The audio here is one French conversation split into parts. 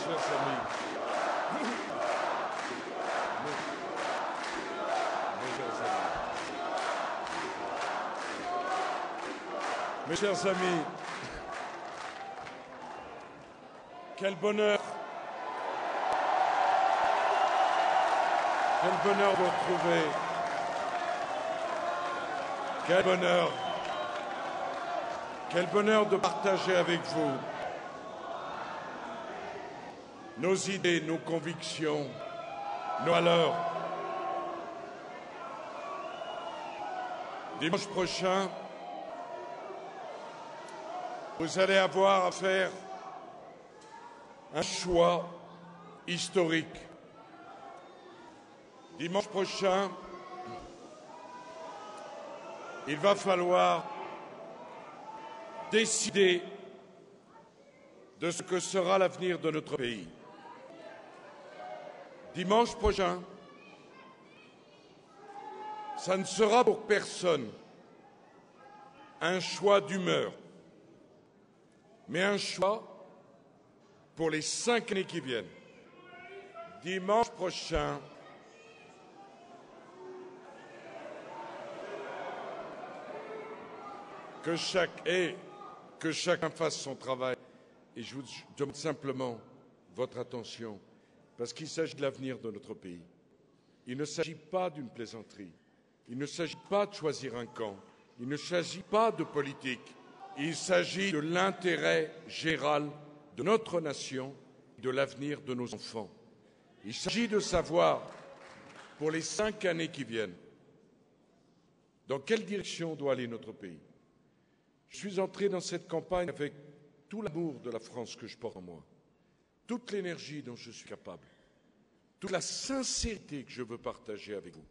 chers amis, mes chers amis, quel bonheur de vous retrouver, quel bonheur de partager avec vous nos idées, nos convictions, nos valeurs. Dimanche prochain, vous allez avoir à faire un choix historique. Dimanche prochain, il va falloir décider de ce que sera l'avenir de notre pays. Dimanche prochain, ça ne sera pour personne un choix d'humeur, mais un choix pour les 5 années qui viennent. Dimanche prochain, que chacun fasse son travail. Et je vous demande simplement votre attention, parce qu'il s'agit de l'avenir de notre pays. Il ne s'agit pas d'une plaisanterie. Il ne s'agit pas de choisir un camp. Il ne s'agit pas de politique. Il s'agit de l'intérêt général de notre nation et de l'avenir de nos enfants. Il s'agit de savoir, pour les 5 années qui viennent, dans quelle direction doit aller notre pays. Je suis entré dans cette campagne avec tout l'amour de la France que je porte en moi, toute l'énergie dont je suis capable, toute la sincérité que je veux partager avec vous.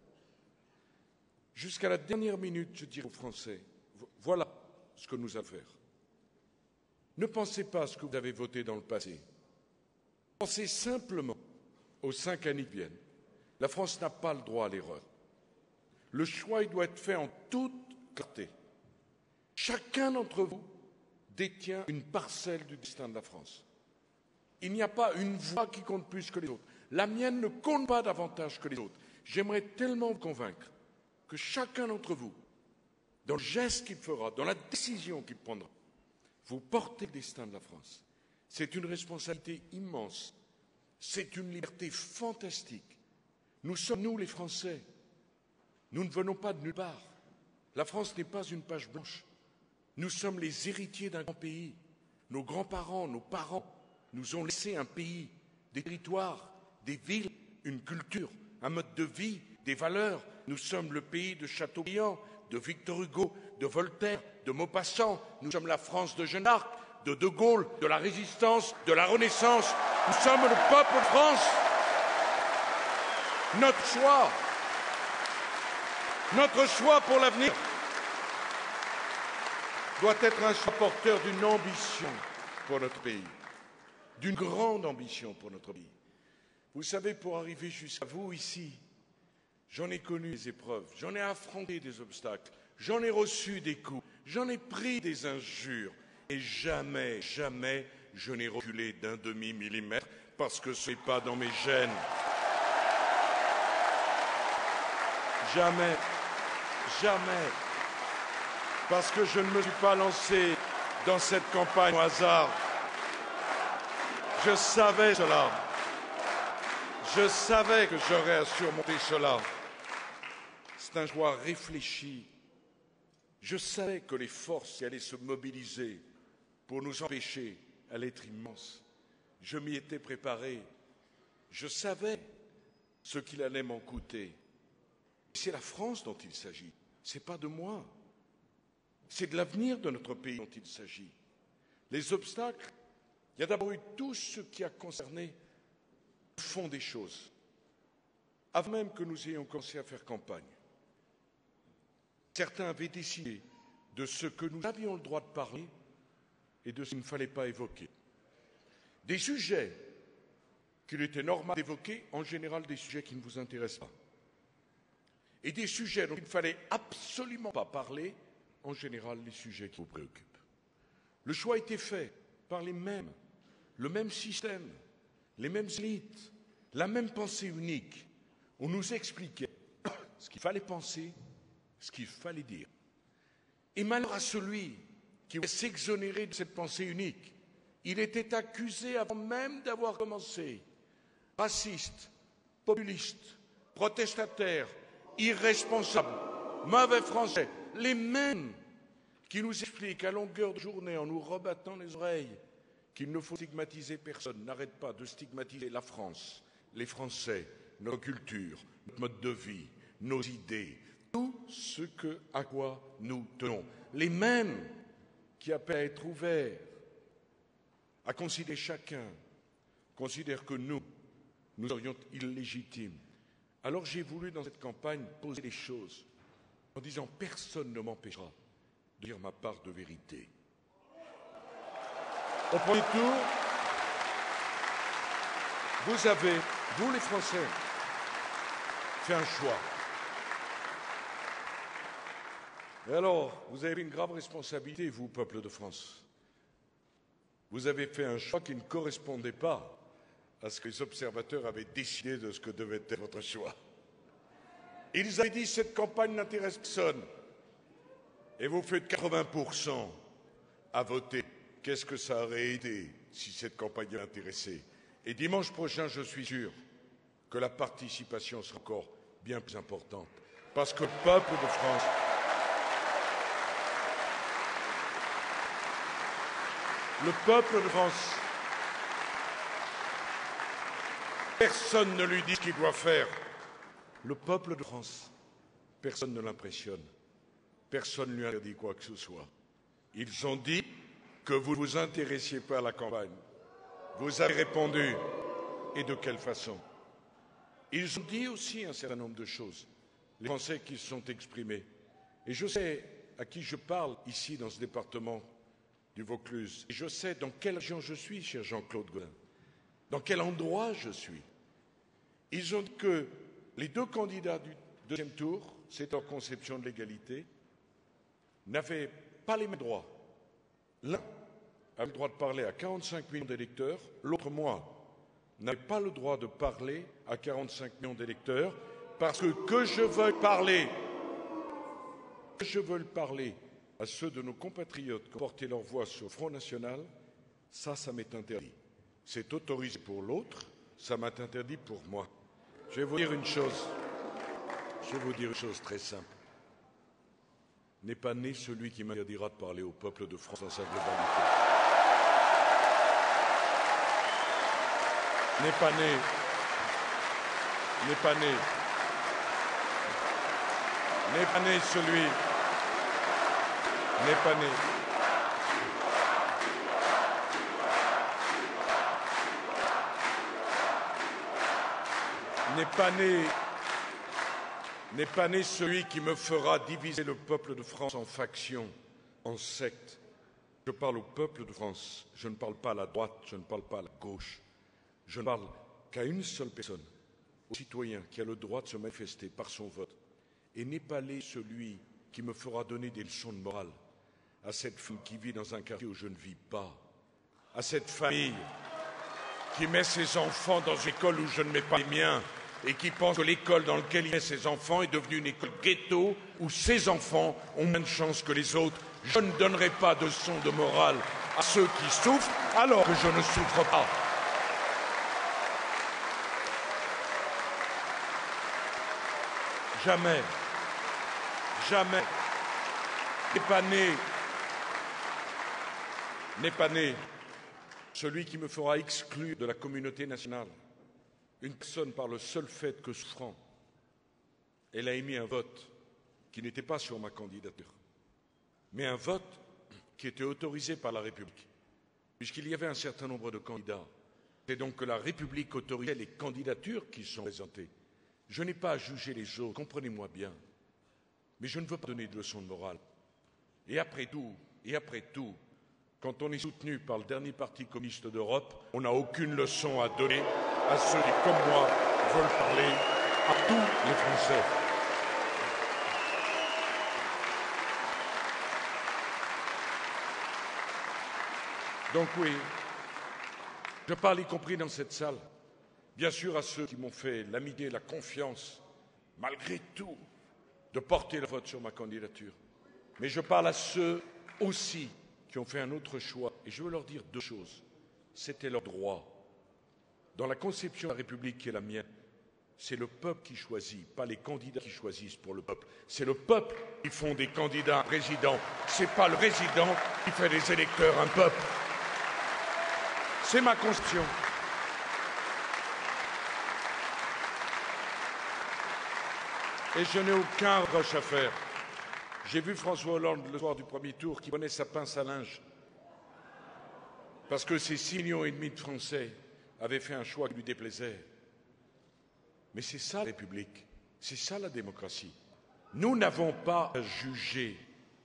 Jusqu'à la dernière minute, je dirai aux Français, voilà ce que nous allons faire. Ne pensez pas à ce que vous avez voté dans le passé. Pensez simplement aux 5 années qui viennent. La France n'a pas le droit à l'erreur. Le choix, il doit être fait en toute clarté. Chacun d'entre vous détient une parcelle du destin de la France. Il n'y a pas une voix qui compte plus que les autres. La mienne ne compte pas davantage que les autres. J'aimerais tellement vous convaincre que chacun d'entre vous, dans le geste qu'il fera, dans la décision qu'il prendra, vous portez le destin de la France. C'est une responsabilité immense. C'est une liberté fantastique. Nous sommes, nous les Français. Nous ne venons pas de nulle part. La France n'est pas une page blanche. Nous sommes les héritiers d'un grand pays. Nos grands-parents, nos parents nous ont laissé un pays, des territoires, des villes, une culture, un mode de vie, des valeurs. Nous sommes le pays de Chateaubriand, de Victor Hugo, de Voltaire, de Maupassant. Nous sommes la France de Jeanne d'Arc, de De Gaulle, de la Résistance, de la Renaissance. Nous sommes le peuple de France. Notre choix pour l'avenir doit être un choix porteur d'une ambition pour notre pays, d'une grande ambition pour notre pays. Vous savez, pour arriver jusqu'à vous ici, j'en ai connu des épreuves, j'en ai affronté des obstacles, j'en ai reçu des coups, j'en ai pris des injures, et jamais, jamais je n'ai reculé d'un demi-millimètre parce que ce n'est pas dans mes gènes. Jamais, jamais. Parce que je ne me suis pas lancé dans cette campagne au hasard. Je savais cela. Je savais que j'aurais à surmonter cela. C'est un choix réfléchi. Je savais que les forces qui allaient se mobiliser pour nous empêcher allaient être immenses. Je m'y étais préparé. Je savais ce qu'il allait m'en coûter. C'est la France dont il s'agit. Ce n'est pas de moi. C'est de l'avenir de notre pays dont il s'agit. Les obstacles, il y a d'abord eu tout ce qui a concerné le fond des choses, avant même que nous ayons commencé à faire campagne. Certains avaient décidé de ce que nous avions le droit de parler et de ce qu'il ne fallait pas évoquer. Des sujets qu'il était normal d'évoquer, en général des sujets qui ne vous intéressent pas. Et des sujets dont il ne fallait absolument pas parler, en général les sujets qui vous préoccupent. Le choix a été fait par les mêmes, le même système, les mêmes élites, la même pensée unique. On nous expliquait ce qu'il fallait penser, ce qu'il fallait dire. Et malheur à celui qui voulait s'exonérer de cette pensée unique. Il était accusé avant même d'avoir commencé. Raciste, populiste, protestataire, irresponsable, mauvais français, les mêmes qui nous expliquent à longueur de journée en nous rebattant les oreilles qu'il ne faut stigmatiser personne, n'arrête pas de stigmatiser la France, les Français, notre culture, notre mode de vie, nos idées, tout ce à quoi nous tenons. Les mêmes qui appellent à être ouverts, à considérer chacun, considèrent que nous serions illégitimes. Alors j'ai voulu dans cette campagne poser les choses en disant personne ne m'empêchera de dire ma part de vérité. Au premier tour, vous les Français, fait un choix. Et alors, vous avez une grave responsabilité, vous, peuple de France. Vous avez fait un choix qui ne correspondait pas à ce que les observateurs avaient décidé de ce que devait être votre choix. Ils avaient dit cette campagne n'intéresse personne. Et vous faites 80% à voter. Qu'est-ce que ça aurait été si cette campagne avait intéressé? Et dimanche prochain, je suis sûr que la participation sera encore bien plus importante. Parce que le peuple de France personne ne lui dit ce qu'il doit faire. Le peuple de France, personne ne l'impressionne. Personne ne lui a dit quoi que ce soit. Ils ont dit que vous ne vous intéressiez pas à la campagne. Vous avez répondu. Et de quelle façon? Ils ont dit aussi un certain nombre de choses. Les Français qui se sont exprimés. Et je sais à qui je parle ici dans ce département du Vaucluse. Et je sais dans quelle région je suis, cher Jean-Claude Gaudin. Dans quel endroit je suis. Ils ont dit que les deux candidats du deuxième tour, c'est leur conception de l'égalité, n'avaient pas les mêmes droits. L'un avait le droit de parler à 45 millions d'électeurs, l'autre, moi, n'avait pas le droit de parler à 45 millions d'électeurs parce que je veuille parler à ceux de nos compatriotes qui ont porté leur voix sur le Front National, ça m'est interdit. C'est autorisé pour l'autre, ça m'est interdit pour moi. Je vais vous dire une chose très simple. N'est pas né celui qui m'interdira de parler au peuple de France dans sa globalité. N'est pas né celui qui me fera diviser le peuple de France en factions, en sectes. Je parle au peuple de France, je ne parle pas à la droite, je ne parle pas à la gauche. Je ne parle qu'à une seule personne, au citoyen qui a le droit de se manifester par son vote. Et n'est pas né celui qui me fera donner des leçons de morale à cette femme qui vit dans un quartier où je ne vis pas, à cette famille qui met ses enfants dans une école où je ne mets pas les miens et qui pense que l'école dans laquelle il met ses enfants est devenue une école ghetto où ses enfants ont moins de chance que les autres. Je ne donnerai pas de leçons de morale à ceux qui souffrent alors que je ne souffre pas. Jamais n'est pas né celui qui me fera exclure de la communauté nationale une personne par le seul fait que souffrant, elle a émis un vote qui n'était pas sur ma candidature, mais un vote qui était autorisé par la République, puisqu'il y avait un certain nombre de candidats. C'est donc que la République autorisait les candidatures qui sont présentées. Je n'ai pas à juger les autres, comprenez-moi bien, mais je ne veux pas donner de leçons de morale. Et après tout, quand on est soutenu par le dernier parti communiste d'Europe, on n'a aucune leçon à donner à ceux qui, comme moi, veulent parler à tous les Français. Donc oui, Je parle y compris dans cette salle, bien sûr à ceux qui m'ont fait l'amitié, la confiance, malgré tout, de porter le vote sur ma candidature. Mais je parle à ceux aussi qui ont fait un autre choix. Et je veux leur dire deux choses. C'était leur droit. Dans la conception de la République qui est la mienne, c'est le peuple qui choisit, pas les candidats qui choisissent pour le peuple. C'est le peuple qui font des candidats un président. C'est pas le président qui fait des électeurs un peuple. C'est ma conception. Et je n'ai aucun reproche à faire. J'ai vu François Hollande le soir du premier tour qui prenait sa pince à linge parce que ces 6,5 millions de Français avaient fait un choix qui lui déplaisait. Mais c'est ça la République, c'est ça la démocratie. Nous n'avons pas à juger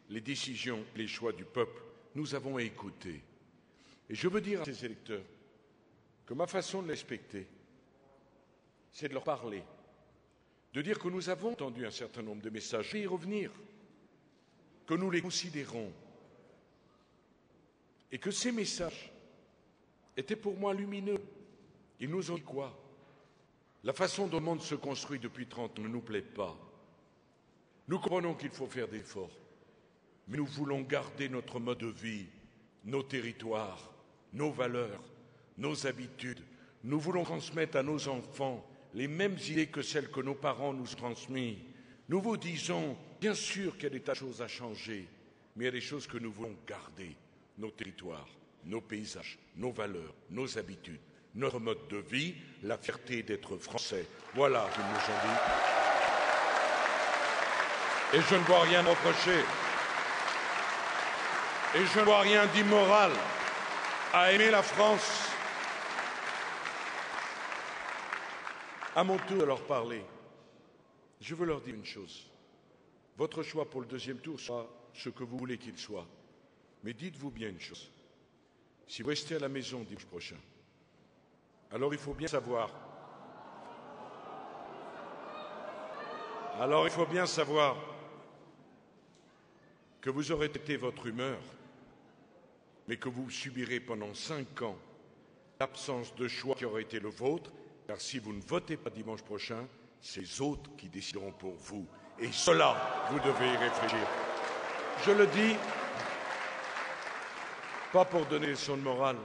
les décisions, les choix du peuple. Nous avons à écouter. Et je veux dire à ces électeurs que ma façon de les respecter, c'est de leur parler, de dire que nous avons entendu un certain nombre de messages, je vais y revenir, que nous les considérons, et que ces messages étaient pour moi lumineux. Ils nous ont dit quoi? La façon dont le monde se construit depuis 30 ans ne nous plaît pas. Nous comprenons qu'il faut faire des efforts, mais nous voulons garder notre mode de vie, nos territoires, nos valeurs, nos habitudes. Nous voulons transmettre à nos enfants les mêmes idées que celles que nos parents nous ont transmises. Nous vous disons, bien sûr qu'il y a des tas de choses à changer, mais il y a des choses que nous voulons garder. Nos territoires, nos paysages, nos valeurs, nos habitudes, notre mode de vie, la fierté d'être français. Voilà ce qu'ils nous ont dit. Et je ne vois rien reprocher. Et je ne vois rien d'immoral à aimer la France. À mon tour de leur parler, je veux leur dire une chose. Votre choix pour le deuxième tour sera ce que vous voulez qu'il soit. Mais dites-vous bien une chose. Si vous restez à la maison dimanche prochain, alors il faut bien savoir que vous aurez été votre humeur, mais que vous subirez pendant 5 ans l'absence de choix qui aurait été le vôtre, car si vous ne votez pas dimanche prochain, c'est les autres qui décideront pour vous. Et cela, vous devez y réfléchir. Je le dis, pas pour donner des leçons de morale,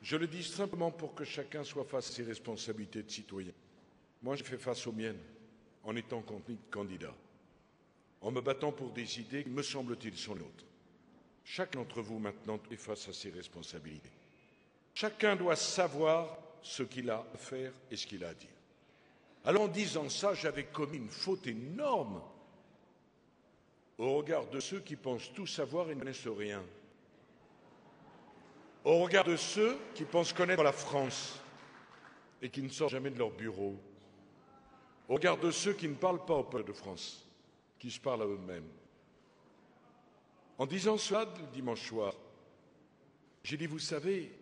je le dis simplement pour que chacun soit face à ses responsabilités de citoyen. Moi, j'ai fait face aux miennes en étant candidat, en me battant pour des idées qui, me semble-t-il, sont les nôtres. Chacun d'entre vous, maintenant, est face à ses responsabilités. Chacun doit savoir ce qu'il a à faire et ce qu'il a à dire. Alors, en disant ça, j'avais commis une faute énorme au regard de ceux qui pensent tout savoir et ne connaissent rien. Au regard de ceux qui pensent connaître la France et qui ne sortent jamais de leur bureau. Au regard de ceux qui ne parlent pas au peuple de France, qui se parlent à eux-mêmes. En disant cela le dimanche soir, j'ai dit, vous savez,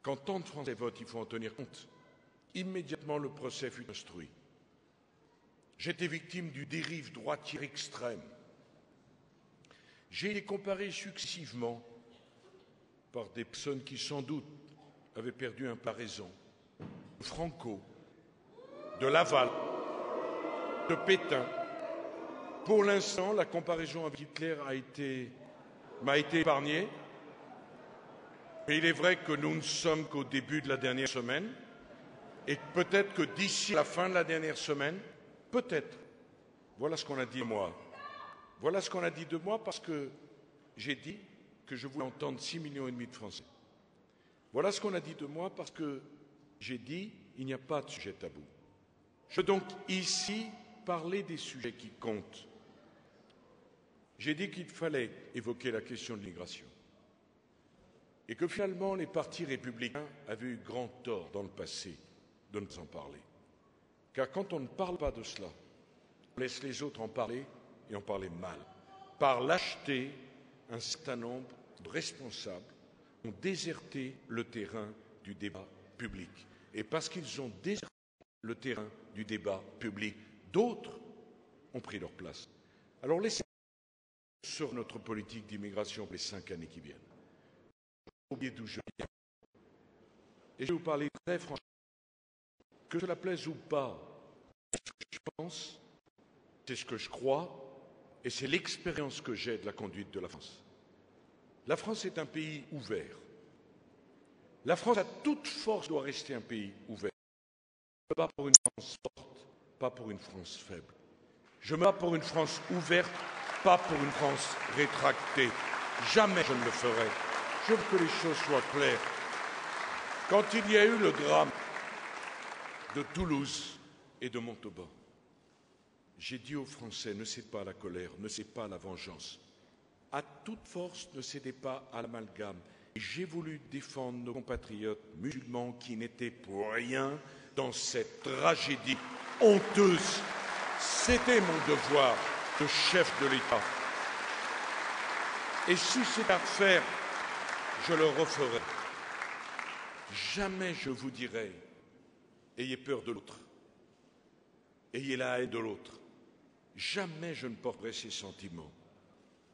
quand tant de Français votent, il faut en tenir compte. Immédiatement, le procès fut instruit. J'étais victime du dérive droitière extrême. J'ai été comparé successivement par des personnes qui, sans doute, avaient perdu un peu la raison. De Franco, de Laval, de Pétain. Pour l'instant, la comparaison avec Hitler m'a été épargnée. Mais il est vrai que nous ne sommes qu'au début de la dernière semaine et peut-être que d'ici la fin de la dernière semaine, peut-être, voilà ce qu'on a dit de moi. Voilà ce qu'on a dit de moi parce que j'ai dit que je voulais entendre 6,5 millions de Français. Voilà ce qu'on a dit de moi parce que j'ai dit il n'y a pas de sujet tabou. Je veux donc ici parler des sujets qui comptent. J'ai dit qu'il fallait évoquer la question de l'immigration et que finalement les partis républicains avaient eu grand tort dans le passé de ne pas en parler. Car quand on ne parle pas de cela, on laisse les autres en parler et en parler mal. Par lâcheté, un certain nombre de responsables ont déserté le terrain du débat public. Et parce qu'ils ont déserté le terrain du débat public, d'autres ont pris leur place. Alors laissez-moi sur notre politique d'immigration pour les 5 années qui viennent. Oubliez d'où je viens. Et je vais vous parler très franchement. Que cela plaise ou pas, c'est ce que je pense, c'est ce que je crois, et c'est l'expérience que j'ai de la conduite de la France. La France est un pays ouvert. La France, à toute force, doit rester un pays ouvert. Pas pour une France forte, pas pour une France faible. Je me bats pour une France ouverte, pas pour une France rétractée. Jamais je ne le ferai. Je veux que les choses soient claires. Quand il y a eu le drame de Toulouse et de Montauban, j'ai dit aux Français, ne cédez pas à la colère, ne cédez pas à la vengeance. À toute force, ne cédez pas à l'amalgame. J'ai voulu défendre nos compatriotes musulmans qui n'étaient pour rien dans cette tragédie honteuse. C'était mon devoir de chef de l'État. Et si c'est à refaire, je le referai. Jamais je vous dirai, ayez peur de l'autre, ayez la haine de l'autre. Jamais je ne porterai ces sentiments.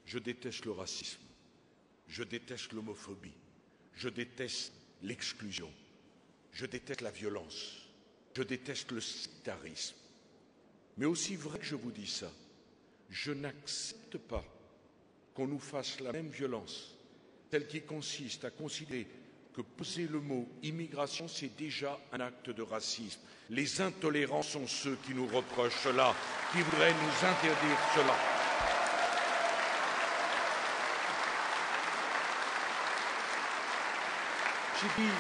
Je déteste le racisme, je déteste l'homophobie, je déteste l'exclusion, je déteste la violence, je déteste le sectarisme. Mais aussi vrai que je vous dis ça, je n'accepte pas qu'on nous fasse la même violence, celle qui consiste à considérer que poser le mot immigration, c'est déjà un acte de racisme. Les intolérants sont ceux qui nous reprochent cela, qui voudraient nous interdire cela. J'ai dit,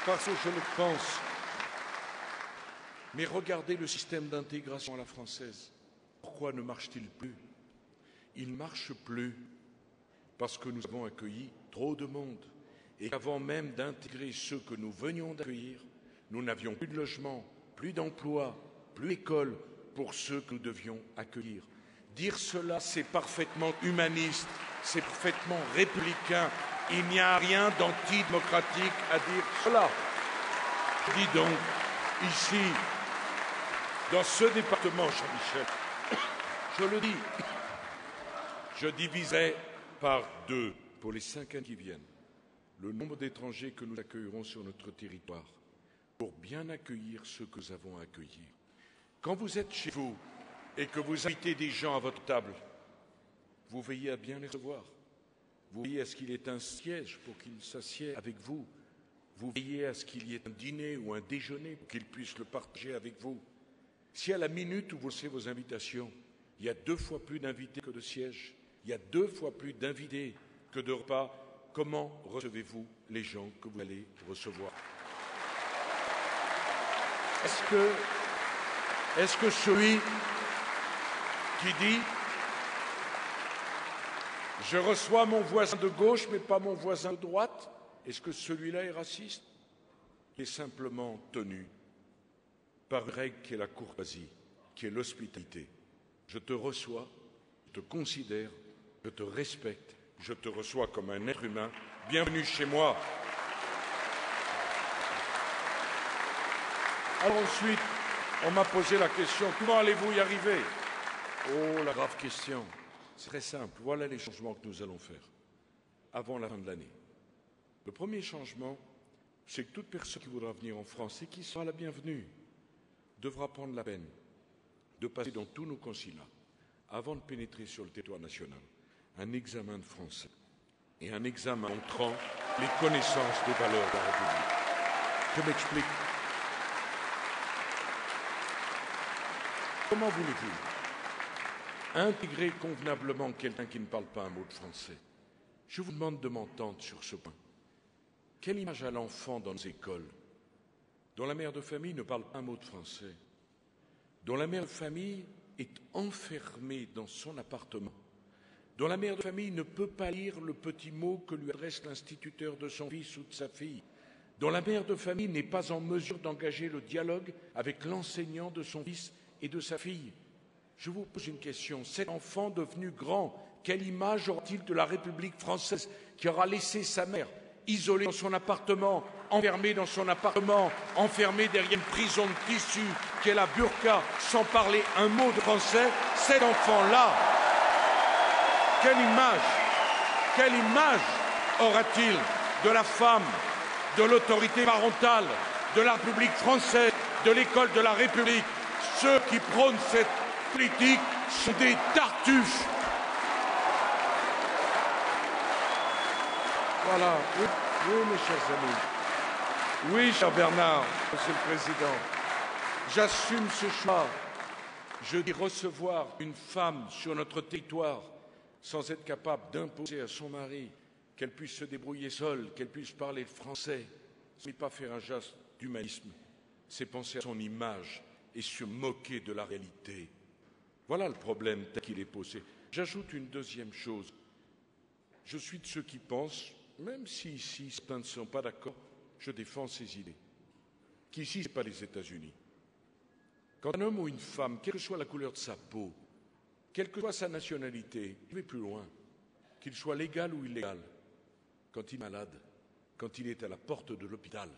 parce que je le pense, mais regardez le système d'intégration à la française. Pourquoi ne marche-t-il plus? Il ne marche plus parce que nous avons accueilli trop de monde. Et qu'avant même d'intégrer ceux que nous venions d'accueillir, nous n'avions plus de logement, plus d'emploi, plus d'école pour ceux que nous devions accueillir. Dire cela, c'est parfaitement humaniste, c'est parfaitement républicain. Il n'y a rien d'antidémocratique à dire cela. Je dis donc, ici, dans ce département, Jean-Michel, je le dis, je diviserai par 2 pour les 5 ans qui viennent le nombre d'étrangers que nous accueillerons sur notre territoire pour bien accueillir ceux que nous avons à accueillir. Quand vous êtes chez vous et que vous invitez des gens à votre table, vous veillez à bien les recevoir. Vous veillez à ce qu'il y ait un siège pour qu'ils s'assiedent avec vous. Vous veillez à ce qu'il y ait un dîner ou un déjeuner pour qu'ils puissent le partager avec vous. Si à la minute où vous recevez vos invitations, il y a 2 fois plus d'invités que de sièges, il y a 2 fois plus d'invités que de repas, comment recevez-vous les gens que vous allez recevoir? Est-ce que celui qui dit « je reçois mon voisin de gauche mais pas mon voisin de droite », est-ce que celui-là est raciste? Il est simplement tenu par une règle qui est la courtoisie, qui est l'hospitalité. Je te reçois, je te considère, je te respecte, je te reçois comme un être humain. Bienvenue chez moi. Alors ensuite, on m'a posé la question, comment allez-vous y arriver? Oh, la grave question. C'est très simple. Voilà les changements que nous allons faire avant la fin de l'année. Le premier changement, c'est que toute personne qui voudra venir en France et qui sera la bienvenue devra prendre la peine de passer dans tous nos consulats, avant de pénétrer sur le territoire national, un examen de français et un examen montrant les connaissances des valeurs de la République. Je m'explique. Comment voulez-vous intégrer convenablement quelqu'un qui ne parle pas un mot de français? Je vous demande de m'entendre sur ce point. Quelle image a l'enfant dans nos écoles, dont la mère de famille ne parle pas un mot de français, dont la mère de famille est enfermée dans son appartement, dont la mère de famille ne peut pas lire le petit mot que lui adresse l'instituteur de son fils ou de sa fille, dont la mère de famille n'est pas en mesure d'engager le dialogue avec l'enseignant de son fils et de sa fille? Je vous pose une question. Cet enfant devenu grand, quelle image aura-t-il de la République française qui aura laissé sa mère isolée dans son appartement, enfermée dans son appartement, enfermée derrière une prison de tissu qui est la burqa, sans parler un mot de français? Cet enfant-là, quelle image aura-t-il de la femme de l'autorité parentale, de la République française, de l'école de la République. Ceux qui prônent cette politique sont des tartuffes. Voilà. Oui, mes chers amis. Oui, cher Bernard, Monsieur le Président. J'assume ce choix. Je dis recevoir une femme sur notre territoire sans être capable d'imposer à son mari qu'elle puisse se débrouiller seule, qu'elle puisse parler le français. Ce n'est pas faire un geste d'humanisme, c'est penser à son image et se moquer de la réalité. Voilà le problème tel qu'il est posé. J'ajoute une deuxième chose. Je suis de ceux qui pensent, même si ici certains ne sont pas d'accord, je défends ces idées, qu'ici ce n'est pas les États-Unis. Quand un homme ou une femme, quelle que soit la couleur de sa peau, quelle que soit sa nationalité, il va plus loin, qu'il soit légal ou illégal, quand il est malade, quand il est à la porte de l'hôpital,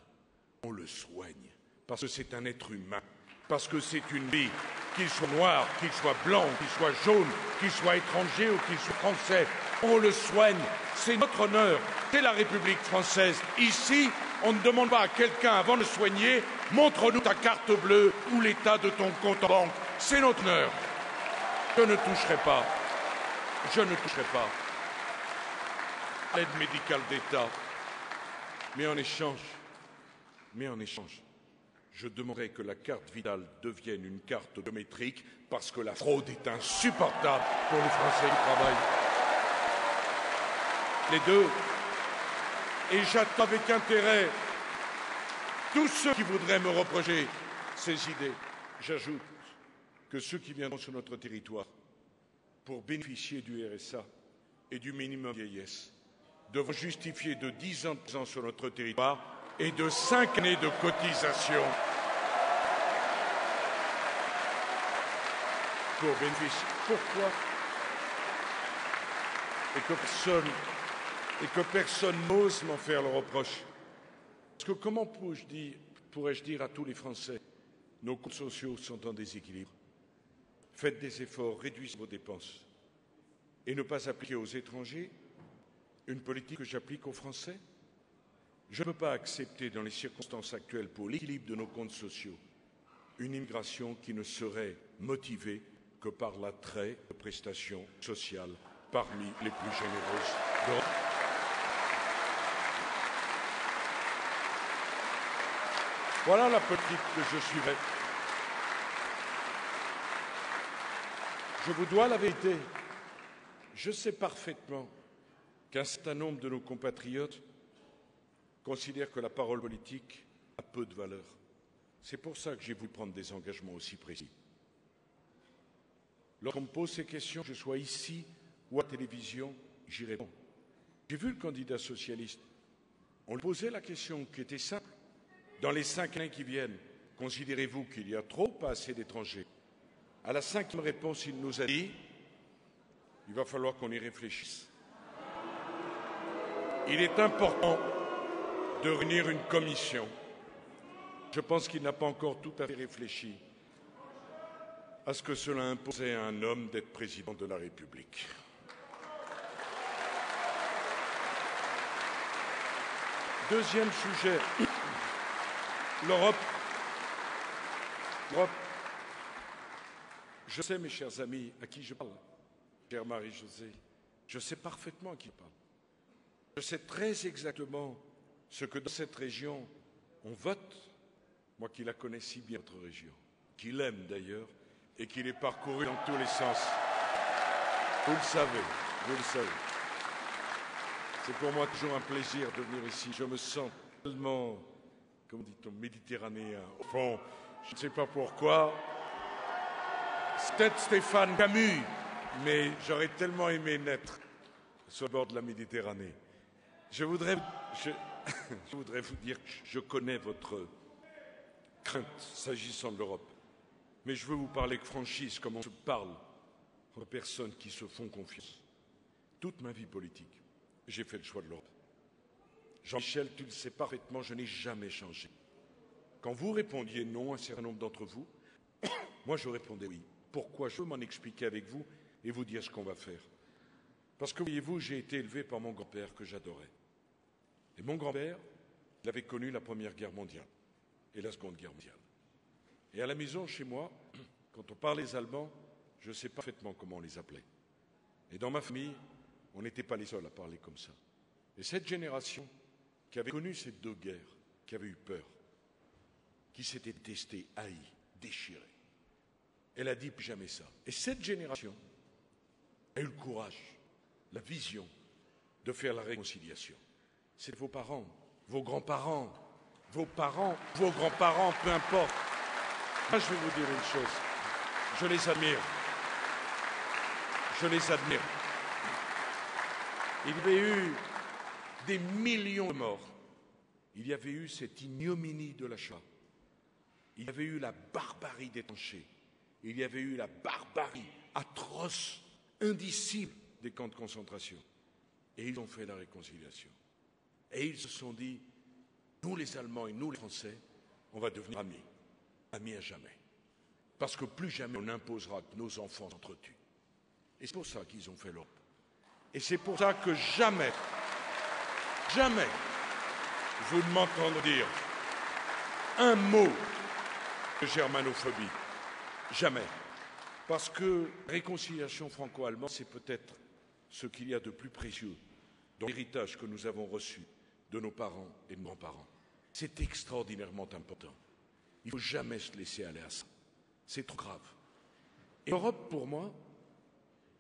on le soigne, parce que c'est un être humain, parce que c'est une vie, qu'il soit noir, qu'il soit blanc, qu'il soit jaune, qu'il soit étranger ou qu'il soit français, on le soigne, c'est notre honneur, c'est la République française. Ici, on ne demande pas à quelqu'un, avant de le soigner, montre-nous ta carte bleue ou l'état de ton compte en banque. C'est notre honneur. Je ne toucherai pas l'aide médicale d'État. Mais en échange, je demanderai que la carte vitale devienne une carte biométrique parce que la fraude est insupportable pour les Français qui travaillent. Les deux. Et j'attends avec intérêt tous ceux qui voudraient me reprocher ces idées. J'ajoute que ceux qui viendront sur notre territoire pour bénéficier du RSA et du minimum vieillesse devront justifier de 10 ans de présence sur notre territoire et de 5 années de cotisation pour bénéficier. Pourquoi? Et que personne n'ose m'en faire le reproche. Parce que comment pourrais-je dire à tous les Français, nos comptes sociaux sont en déséquilibre. Faites des efforts, réduisez vos dépenses et ne pas appliquer aux étrangers une politique que j'applique aux Français? Je ne peux pas accepter, dans les circonstances actuelles, pour l'équilibre de nos comptes sociaux, une immigration qui ne serait motivée que par l'attrait de prestations sociales parmi les plus généreuses d'Europe. Voilà la politique que je suivrai. Je vous dois la vérité. Je sais parfaitement qu'un certain nombre de nos compatriotes considèrent que la parole politique a peu de valeur. C'est pour ça que j'ai voulu prendre des engagements aussi précis. Lorsqu'on me pose ces questions, que je sois ici ou à la télévision, j'y réponds. J'ai vu le candidat socialiste. On lui posait la question qui était simple. Dans les 5 années qui viennent, considérez-vous qu'il y a trop ou pas assez d'étrangers? À la 5e réponse, il nous a dit « Il va falloir qu'on y réfléchisse ». Il est important de réunir une commission. Je pense qu'il n'a pas encore tout à fait réfléchi à ce que cela imposait à un homme d'être président de la République. Deuxième sujet, l'Europe. Je sais, mes chers amis, à qui je parle, chère Marie-Josée. Je sais parfaitement à qui je parle. Je sais très exactement ce que dans cette région on vote, moi qui la connais si bien, notre région, qui l'aime d'ailleurs, et qui l'ai parcouru dans tous les sens. Vous le savez, vous le savez. C'est pour moi toujours un plaisir de venir ici. Je me sens tellement, comment dit-on, méditerranéen. Au fond, je ne sais pas pourquoi. C'est peut-être Stéphane Camus, mais j'aurais tellement aimé naître sur le bord de la Méditerranée. Je voudrais vous dire que je connais votre crainte s'agissant de l'Europe. Mais je veux vous parler avec franchise, comme on se parle aux personnes qui se font confiance. Toute ma vie politique, j'ai fait le choix de l'Europe. Jean-Michel, tu le sais parfaitement, je n'ai jamais changé. Quand vous répondiez non, un certain nombre d'entre vous, moi je répondais oui. Pourquoi? Je veux m'en expliquer avec vous et vous dire ce qu'on va faire. Parce que, voyez-vous, j'ai été élevé par mon grand-père que j'adorais. Et mon grand-père il avait connu la Première Guerre mondiale et la Seconde Guerre mondiale. Et à la maison, chez moi, quand on parlait les Allemands, je sais parfaitement comment on les appelait. Et dans ma famille, on n'était pas les seuls à parler comme ça. Et cette génération qui avait connu ces deux guerres, qui avait eu peur, qui s'était détestée, haïe, déchirée, elle a dit plus jamais ça. Et cette génération a eu le courage, la vision de faire la réconciliation. C'est vos parents, vos grands-parents, vos parents, vos grands-parents, peu importe. Moi, je vais vous dire une chose. Je les admire. Je les admire. Il y avait eu des millions de morts. Il y avait eu cette ignominie de l'achat. Il y avait eu la barbarie des tranchées. Il y avait eu la barbarie atroce, indicible des camps de concentration. Et ils ont fait la réconciliation. Et ils se sont dit, nous les Allemands et nous les Français, on va devenir amis. Amis à jamais. Parce que plus jamais on n'imposera que nos enfants s'entretuent. Et c'est pour ça qu'ils ont fait l'Europe. Et c'est pour ça que jamais, jamais, vous ne m'entendrez dire un mot de germanophobie. Jamais. Parce que la réconciliation franco-allemande, c'est peut-être ce qu'il y a de plus précieux dans l'héritage que nous avons reçu de nos parents et de nos grands-parents. C'est extraordinairement important. Il ne faut jamais se laisser aller à ça. C'est trop grave. Et l'Europe, pour moi,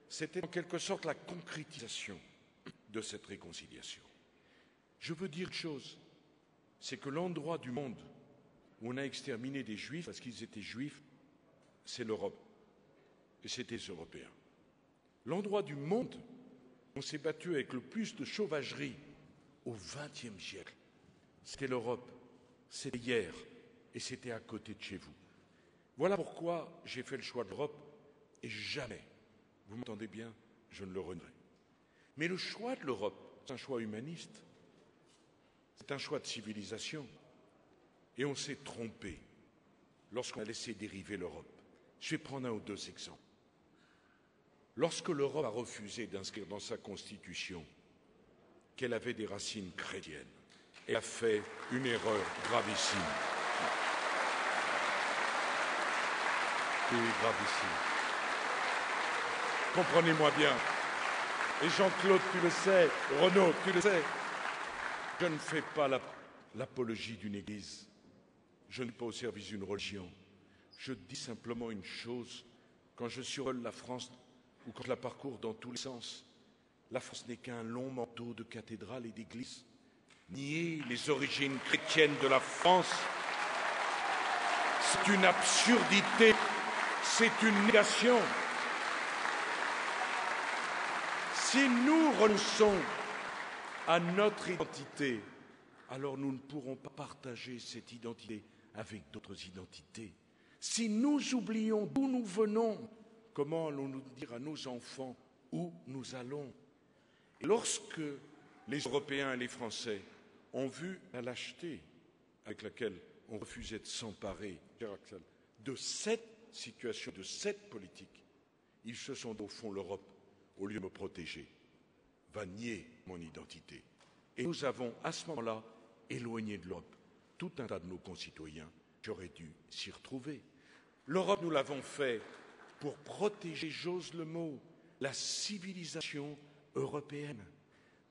c'était en quelque sorte la concrétisation de cette réconciliation. Je veux dire une chose, c'est que l'endroit du monde où on a exterminé des Juifs parce qu'ils étaient Juifs, c'est l'Europe. Et c'était les Européens. L'endroit du monde où on s'est battu avec le plus de sauvagerie au XXe siècle, c'était l'Europe. C'était hier et c'était à côté de chez vous. Voilà pourquoi j'ai fait le choix de l'Europe et jamais, vous m'entendez bien, je ne le renierai. Mais le choix de l'Europe, c'est un choix humaniste, c'est un choix de civilisation. Et on s'est trompé lorsqu'on a laissé dériver l'Europe. Je vais prendre un ou deux exemples. Lorsque l'Europe a refusé d'inscrire dans sa constitution qu'elle avait des racines chrétiennes, elle a fait une erreur gravissime. Oui, gravissime. Comprenez-moi bien. Et Jean-Claude, tu le sais, Renaud, tu le sais. Je ne fais pas l'apologie d'une église. Je ne suis pas au service d'une religion. Je dis simplement une chose. Quand je survole la France ou quand je la parcours dans tous les sens, la France n'est qu'un long manteau de cathédrales et d'églises. Nier les origines chrétiennes de la France, c'est une absurdité, c'est une négation. Si nous renonçons à notre identité, alors nous ne pourrons pas partager cette identité avec d'autres identités. Si nous oublions d'où nous venons, comment allons-nous dire à nos enfants où nous allons? Et lorsque les Européens et les Français ont vu la lâcheté avec laquelle on refusait de s'emparer de cette situation, de cette politique, ils se sont dit, au fond, l'Europe, au lieu de me protéger, va nier mon identité. Et nous avons, à ce moment-là, éloigné de l'Europe tout un tas de nos concitoyens qui auraient dû s'y retrouver. L'Europe, nous l'avons fait pour protéger, j'ose le mot, la civilisation européenne,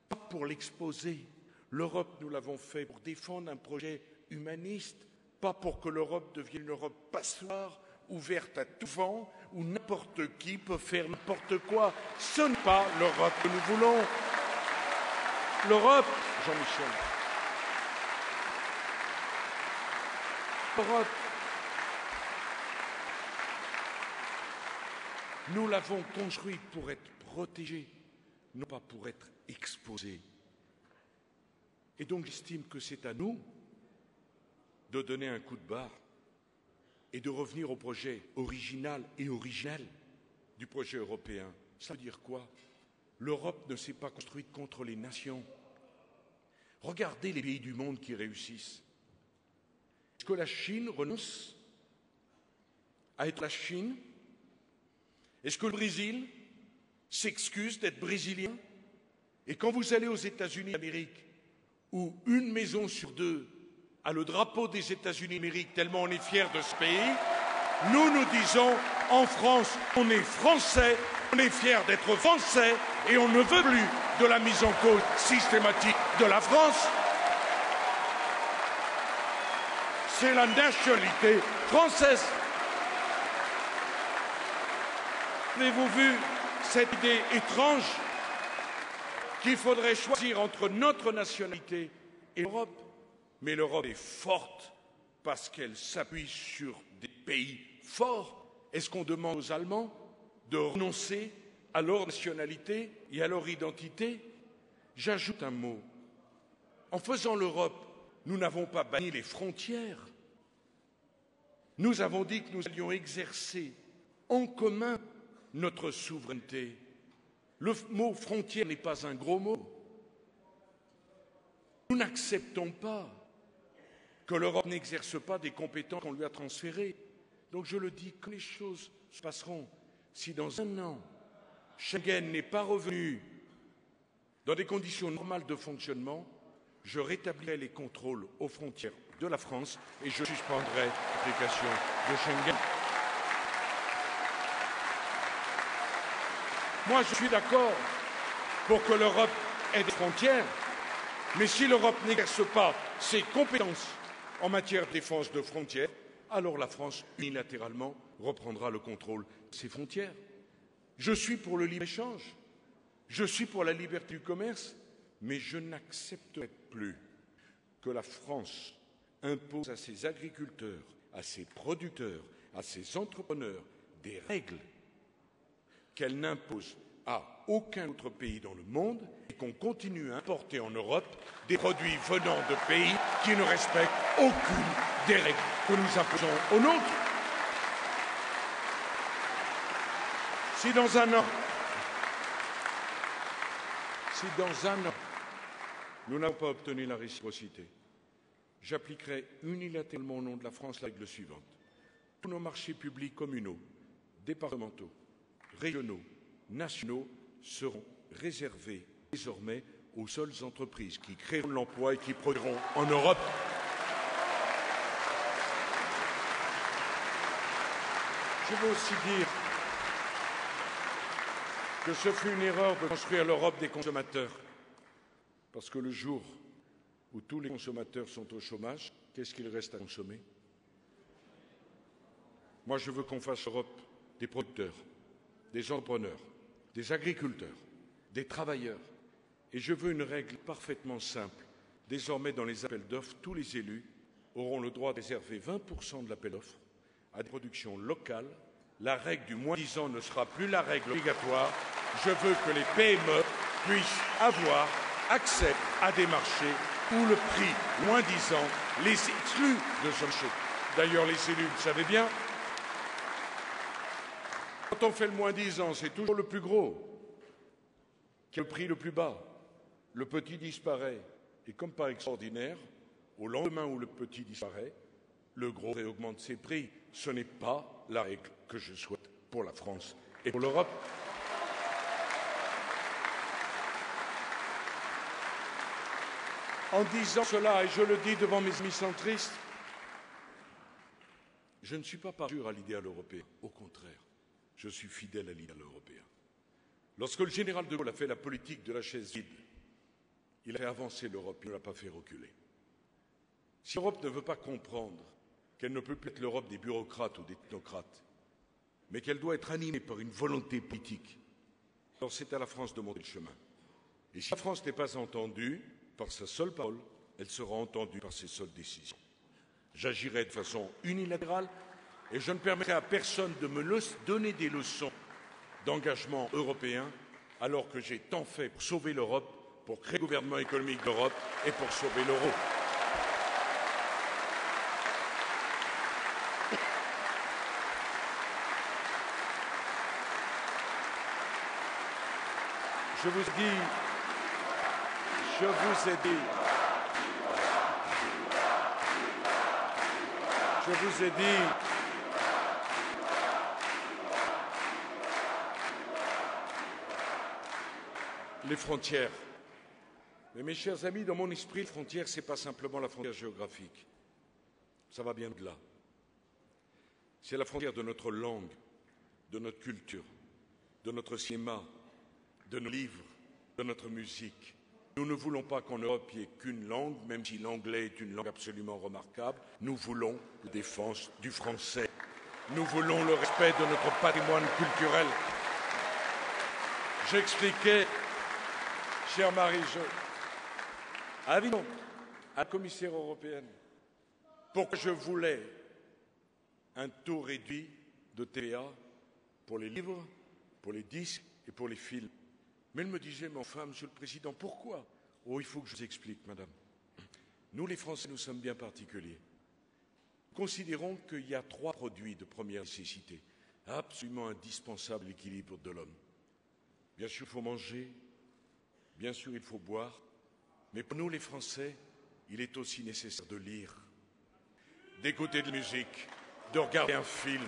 pas pour l'exposer. L'Europe, nous l'avons fait pour défendre un projet humaniste, pas pour que l'Europe devienne une Europe passoire, ouverte à tout vent, où n'importe qui peut faire n'importe quoi. Ce n'est pas l'Europe que nous voulons. L'Europe, Jean-Michel, l'Europe, nous l'avons construite pour être protégée, non pas pour être exposée. Et donc j'estime que c'est à nous de donner un coup de barre et de revenir au projet original et originel du projet européen. Ça veut dire quoi? L'Europe ne s'est pas construite contre les nations. Regardez les pays du monde qui réussissent. Est-ce que la Chine renonce à être la Chine? Est-ce que le Brésil s'excuse d'être brésilien? Et quand vous allez aux États-Unis d'Amérique, où une maison sur deux a le drapeau des États-Unis d'Amérique, tellement on est fiers de ce pays, nous disons, en France, on est français, on est fiers d'être français et on ne veut plus de la mise en cause systématique de la France. C'est la nationalité française. Avez-vous vu cette idée étrange qu'il faudrait choisir entre notre nationalité et l'Europe? Mais l'Europe est forte parce qu'elle s'appuie sur des pays forts. Est-ce qu'on demande aux Allemands de renoncer à leur nationalité et à leur identité? J'ajoute un mot. En faisant l'Europe, nous n'avons pas banni les frontières. Nous avons dit que nous allions exercer en commun notre souveraineté. Le mot frontière n'est pas un gros mot. Nous n'acceptons pas que l'Europe n'exerce pas des compétences qu'on lui a transférées. Donc je le dis, quand les choses se passeront, si dans un an, Schengen n'est pas revenu dans des conditions normales de fonctionnement, je rétablirai les contrôles aux frontières de la France et je suspendrai l'application de Schengen. Moi, je suis d'accord pour que l'Europe ait des frontières, mais si l'Europe n'exerce pas ses compétences en matière de défense de frontières, alors la France, unilatéralement, reprendra le contrôle de ses frontières. Je suis pour le libre-échange, je suis pour la liberté du commerce, mais je n'accepterai plus que la France impose à ses agriculteurs, à ses producteurs, à ses entrepreneurs des règles qu'elle n'impose à aucun autre pays dans le monde et qu'on continue à importer en Europe des produits venant de pays qui ne respectent aucune des règles que nous imposons aux nôtres. Si dans un an, nous n'avons pas obtenu la réciprocité, j'appliquerai unilatéralement au nom de la France la règle suivante. Tous nos marchés publics communaux, départementaux, régionaux, nationaux seront réservés désormais aux seules entreprises qui créeront de l'emploi et qui produiront en Europe. Je veux aussi dire que ce fut une erreur de construire l'Europe des consommateurs, parce que le jour où tous les consommateurs sont au chômage, qu'est-ce qu'il reste à consommer? Moi, je veux qu'on fasse l'Europe des producteurs, des entrepreneurs, des agriculteurs, des travailleurs. Et je veux une règle parfaitement simple. Désormais, dans les appels d'offres, tous les élus auront le droit de réserver 20% de l'appel d'offres à des productions locales. La règle du moins-disant ne sera plus la règle obligatoire. Je veux que les PME puissent avoir accès à des marchés où le prix moins-disant les exclut de ce marché. D'ailleurs, les élus le savaient bien. Quand on fait le moins-disant, c'est toujours le plus gros qui a le prix le plus bas. Le petit disparaît. Et comme par extraordinaire, au lendemain où le petit disparaît, le gros réaugmente ses prix. Ce n'est pas la règle que je souhaite pour la France et pour l'Europe. En disant cela, et je le dis devant mes amis centristes, je ne suis pas parjure à l'idéal européen. Au contraire, je suis fidèle à l'idéal européen. Lorsque le général de Gaulle a fait la politique de la chaise vide, il a fait avancer l'Europe, il ne l'a pas fait reculer. Si l'Europe ne veut pas comprendre qu'elle ne peut plus être l'Europe des bureaucrates ou des technocrates, mais qu'elle doit être animée par une volonté politique, alors c'est à la France de monter le chemin. Et si la France n'est pas entendue par sa seule parole, elle sera entendue par ses seules décisions. J'agirai de façon unilatérale et je ne permettrai à personne de me donner des leçons d'engagement européen alors que j'ai tant fait pour sauver l'Europe, pour créer le gouvernement économique d'Europe et pour sauver l'euro. Je vous ai dit, les frontières Mais mes chers amis, dans mon esprit, la frontière, ce n'est pas simplement la frontière géographique. Ça va bien au-delà. C'est la frontière de notre langue, de notre culture, de notre cinéma, de nos livres, de notre musique. Nous ne voulons pas qu'en Europe, il n'y ait qu'une langue, même si l'anglais est une langue absolument remarquable. Nous voulons la défense du français. Nous voulons le respect de notre patrimoine culturel. J'expliquais, chère Marie-Jo, à Avignon, à la commissaire européenne, pourquoi je voulais un taux réduit de TVA pour les livres, pour les disques et pour les films. Mais elle me disait, mais enfin, Monsieur le Président, pourquoi? Oh, il faut que je vous explique, Madame. Nous, les Français, nous sommes bien particuliers. Nous considérons qu'il y a 3 produits de première nécessité, absolument indispensables à l'équilibre de l'homme. Bien sûr, il faut manger, bien sûr, il faut boire, mais pour nous, les Français, il est aussi nécessaire de lire, d'écouter de la musique, de regarder un film,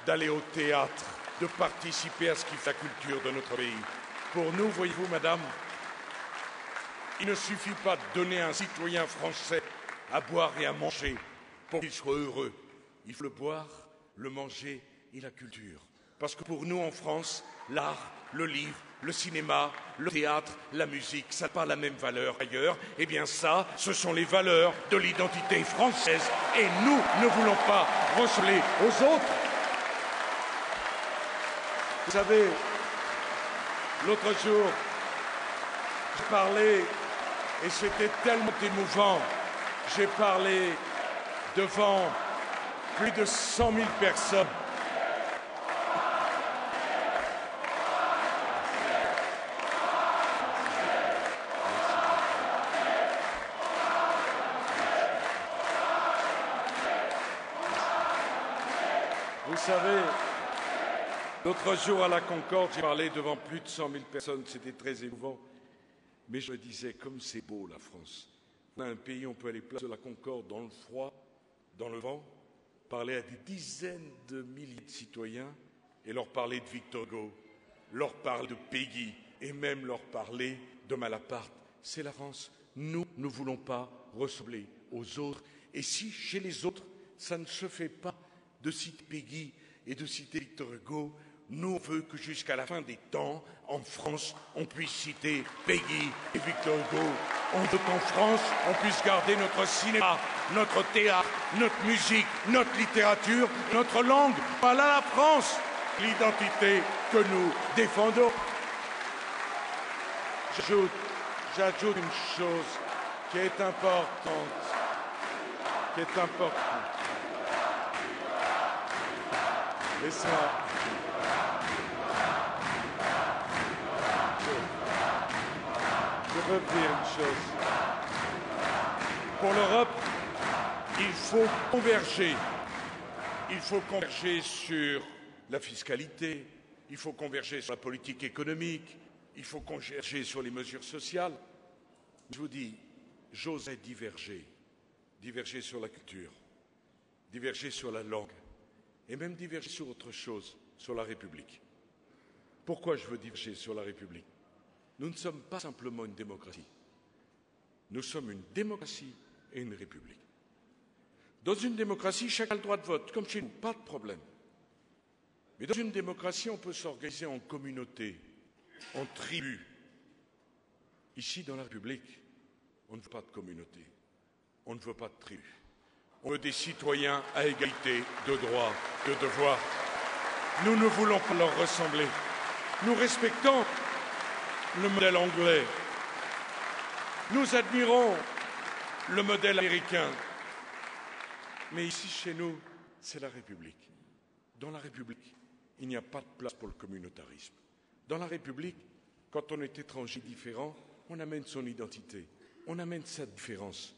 d'aller au théâtre, de participer à ce qui fait la culture de notre pays. Pour nous, voyez-vous, Madame, il ne suffit pas de donner à un citoyen français à boire et à manger pour qu'il soit heureux. Il faut le boire, le manger et la culture. Parce que pour nous, en France, l'art, le livre, le cinéma, le théâtre, la musique, ça n'a pas la même valeur ailleurs. Eh bien ça, ce sont les valeurs de l'identité française. Et nous ne voulons pas ressembler aux autres. Vous savez, l'autre jour, j'ai parlé, et c'était tellement émouvant, j'ai parlé devant plus de 100 000 personnes. Vous savez, l'autre jour à la Concorde, j'ai parlé devant plus de 100 000 personnes, c'était très émouvant. Mais je me disais, comme c'est beau la France. On a un pays, on peut aller place de la Concorde dans le froid, dans le vent, parler à des dizaines de milliers de citoyens et leur parler de Victor Hugo, leur parler de Péguy et même leur parler de Malaparte. C'est la France. Nous ne voulons pas ressembler aux autres. Et si chez les autres, ça ne se fait pas de citer Péguy et de citer Victor Hugo, nous, on veut que jusqu'à la fin des temps, en France, on puisse citer Péguy et Victor Hugo. On veut qu'en France, on puisse garder notre cinéma, notre théâtre, notre musique, notre littérature, notre langue. Voilà la France, l'identité que nous défendons. J'ajoute une chose qui est importante, Laissez-moi. Je veux dire une chose. Pour l'Europe, il faut converger. Il faut converger sur la fiscalité, il faut converger sur la politique économique, il faut converger sur les mesures sociales. Je vous dis, j'oserais diverger sur la culture, diverger sur la langue, et même diverger sur autre chose, sur la République. Pourquoi je veux diverger sur la République? Nous ne sommes pas simplement une démocratie. Nous sommes une démocratie et une république. Dans une démocratie, chacun a le droit de vote, comme chez nous, pas de problème. Mais dans une démocratie, on peut s'organiser en communauté, en tribus. Ici, dans la République, on ne veut pas de communauté, on ne veut pas de tribus. On veut des citoyens à égalité de droits, de devoirs. Nous ne voulons pas leur ressembler. Nous respectons le modèle anglais. Nous admirons le modèle américain. Mais ici, chez nous, c'est la République. Dans la République, il n'y a pas de place pour le communautarisme. Dans la République, quand on est étranger différent, on amène son identité, on amène sa différence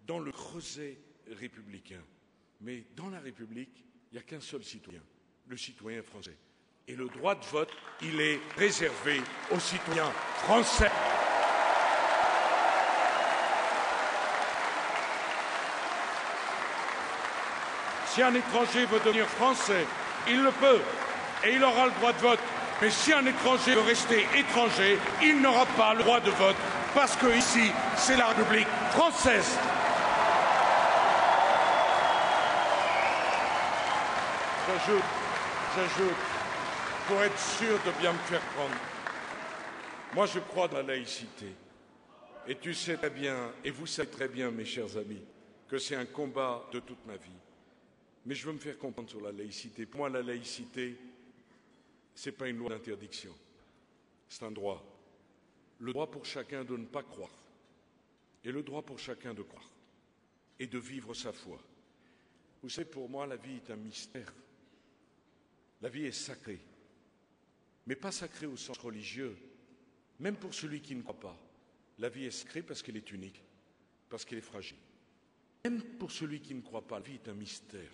dans le creuset républicain. Mais dans la République, il n'y a qu'un seul citoyen, le citoyen français. Et le droit de vote, il est réservé aux citoyens français. Si un étranger veut devenir français, il le peut et il aura le droit de vote. Mais si un étranger veut rester étranger, il n'aura pas le droit de vote, parce que ici, c'est la République française. J'ajoute, pour être sûr de bien me faire prendre, moi je crois dans la laïcité. Et tu sais très bien, et vous savez très bien, mes chers amis, que c'est un combat de toute ma vie. Mais je veux me faire comprendre sur la laïcité. Pour moi, la laïcité, ce n'est pas une loi d'interdiction, c'est un droit. Le droit pour chacun de ne pas croire, et le droit pour chacun de croire, et de vivre sa foi. Vous savez, pour moi, la vie est un mystère. La vie est sacrée, mais pas sacrée au sens religieux, même pour celui qui ne croit pas. La vie est sacrée parce qu'elle est unique, parce qu'elle est fragile. Même pour celui qui ne croit pas, la vie est un mystère,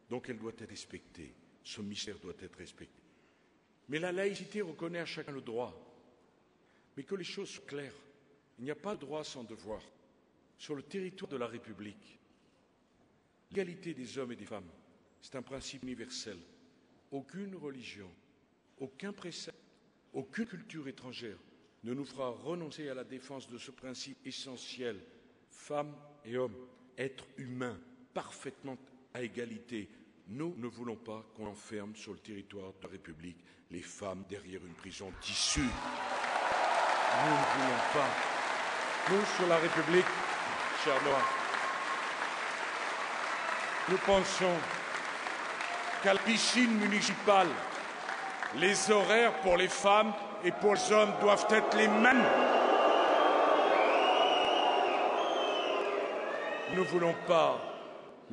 donc elle doit être respectée. Ce mystère doit être respecté. Mais la laïcité reconnaît à chacun le droit. Mais que les choses soient claires, il n'y a pas de droit sans devoir. Sur le territoire de la République, l'égalité des hommes et des femmes, c'est un principe universel. Aucune religion, aucun précepte, aucune culture étrangère ne nous fera renoncer à la défense de ce principe essentiel. Femmes et hommes, êtres humains, parfaitement à égalité. Nous ne voulons pas qu'on enferme sur le territoire de la République les femmes derrière une prison tissue. Nous ne voulons pas. Nous, sur la République, chers Noirs, nous pensons qu'à la piscine municipale, les horaires pour les femmes et pour les hommes doivent être les mêmes. Nous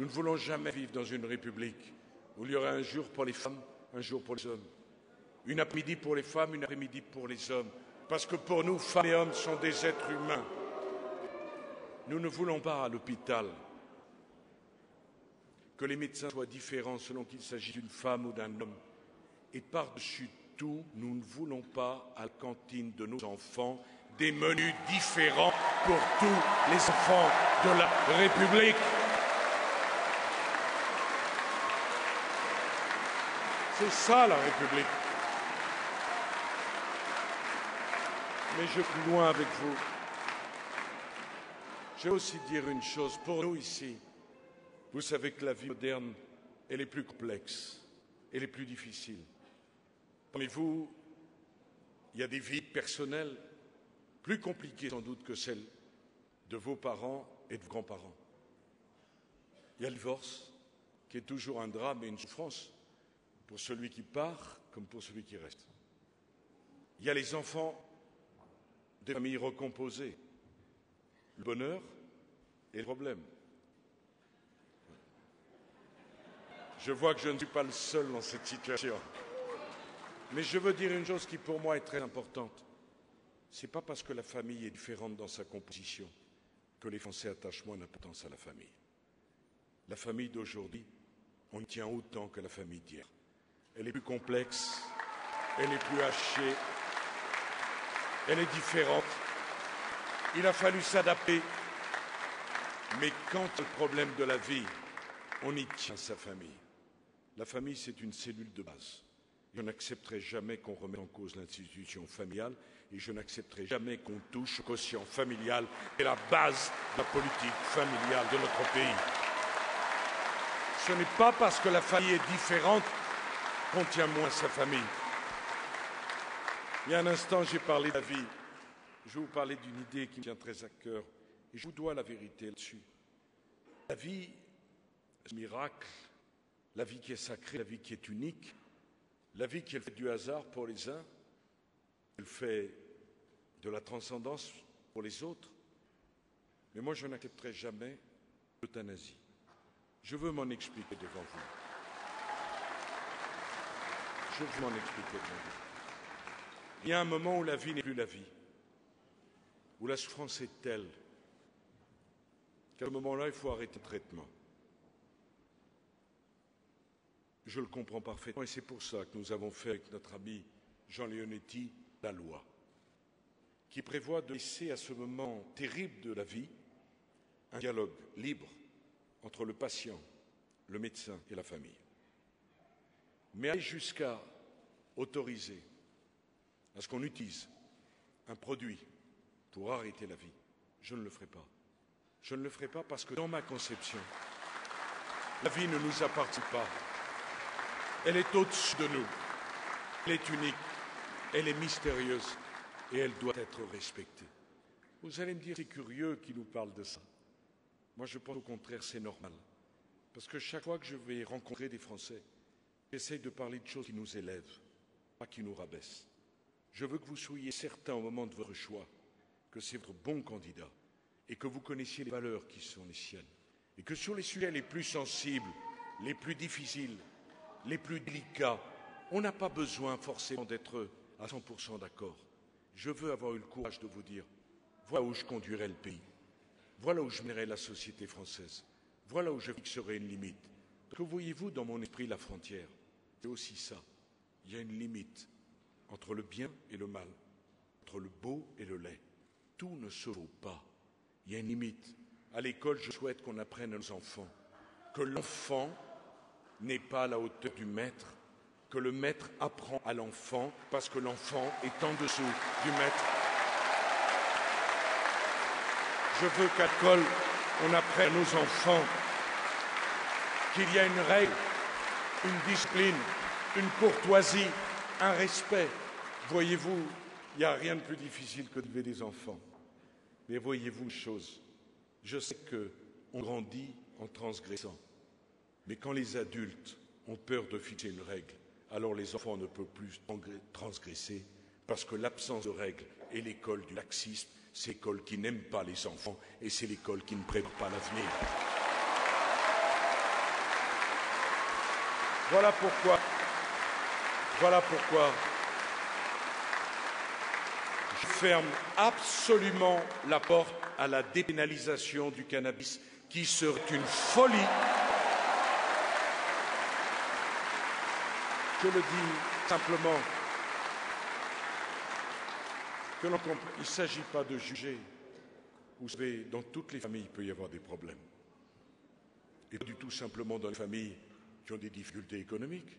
ne voulons jamais vivre dans une république où il y aurait un jour pour les femmes, un jour pour les hommes. Une après-midi pour les femmes, une après-midi pour les hommes. Parce que pour nous, femmes et hommes sont des êtres humains. Nous ne voulons pas à l'hôpital que les médecins soient différents selon qu'il s'agit d'une femme ou d'un homme. Et par-dessus tout, nous ne voulons pas à la cantine de nos enfants des menus différents pour tous les enfants de la République. C'est ça la République. Mais je vais plus loin avec vous. Je vais aussi dire une chose. Pour nous ici, vous savez que la vie moderne, elle est plus complexe, elle est plus difficile. Parmi vous, il y a des vies personnelles plus compliquées sans doute que celles de vos parents et de vos grands-parents. Il y a le divorce, qui est toujours un drame et une souffrance pour celui qui part comme pour celui qui reste. Il y a les enfants des familles recomposées, le bonheur et le problème. Je vois que je ne suis pas le seul dans cette situation. Mais je veux dire une chose qui pour moi est très importante. Ce n'est pas parce que la famille est différente dans sa composition que les Français attachent moins d'importance à la famille. La famille d'aujourd'hui, on y tient autant que la famille d'hier. Elle est plus complexe, elle est plus hachée, elle est différente. Il a fallu s'adapter. Mais quand le problème de la vie, on y tient sa famille. La famille, c'est une cellule de base. Je n'accepterai jamais qu'on remette en cause l'institution familiale et je n'accepterai jamais qu'on touche au quotient familial et la base de la politique familiale de notre pays. Ce n'est pas parce que la famille est différente qu'on tient moins sa famille. Il y a un instant, j'ai parlé de la vie. Je vais vous parler d'une idée qui me tient très à cœur et je vous dois la vérité là-dessus. La vie, ce miracle, la vie qui est sacrée, la vie qui est unique, la vie qui est le fait du hasard pour les uns, elle fait de la transcendance pour les autres. Mais moi, je n'accepterai jamais l'euthanasie. Je veux m'en expliquer devant vous. Je veux m'en expliquer devant vous. Il y a un moment où la vie n'est plus la vie, où la souffrance est telle qu'à ce moment-là, il faut arrêter le traitement. Je le comprends parfaitement et c'est pour ça que nous avons fait avec notre ami Jean Leonetti la loi qui prévoit de laisser à ce moment terrible de la vie un dialogue libre entre le patient, le médecin et la famille. Mais aller jusqu'à autoriser à ce qu'on utilise un produit pour arrêter la vie, je ne le ferai pas. Je ne le ferai pas parce que dans ma conception, la vie ne nous appartient pas. Elle est au-dessus de nous. Elle est unique, elle est mystérieuse et elle doit être respectée. Vous allez me dire, c'est curieux qu'il nous parle de ça. Moi, je pense au contraire, c'est normal. Parce que chaque fois que je vais rencontrer des Français, j'essaie de parler de choses qui nous élèvent, pas qui nous rabaissent. Je veux que vous soyez certains au moment de votre choix que c'est votre bon candidat et que vous connaissiez les valeurs qui sont les siennes. Et que sur les sujets les plus sensibles, les plus difficiles, les plus délicats, on n'a pas besoin forcément d'être à 100% d'accord. Je veux avoir eu le courage de vous dire, voilà où je conduirai le pays, voilà où je mènerai la société française, voilà où je fixerai une limite. Parce que voyez-vous, dans mon esprit, la frontière, c'est aussi ça. Il y a une limite entre le bien et le mal, entre le beau et le laid. Tout ne se vaut pas. Il y a une limite. À l'école, je souhaite qu'on apprenne à nos enfants que l'enfant n'est pas à la hauteur du maître, que le maître apprend à l'enfant parce que l'enfant est en dessous du maître. Je veux qu'à l'école, on apprenne à nos enfants qu'il y a une règle, une discipline, une courtoisie, un respect. Voyez-vous, il n'y a rien de plus difficile que d'élever des enfants. Mais voyez-vous une chose, je sais qu'on grandit en transgressant. Mais quand les adultes ont peur de fixer une règle, alors les enfants ne peuvent plus transgresser, parce que l'absence de règles est l'école du laxisme, c'est l'école qui n'aime pas les enfants et c'est l'école qui ne prépare pas l'avenir. Voilà pourquoi je ferme absolument la porte à la dépénalisation du cannabis, qui serait une folie. Je le dis simplement, il ne s'agit pas de juger. Vous savez, dans toutes les familles, il peut y avoir des problèmes. Et pas du tout simplement dans les familles qui ont des difficultés économiques.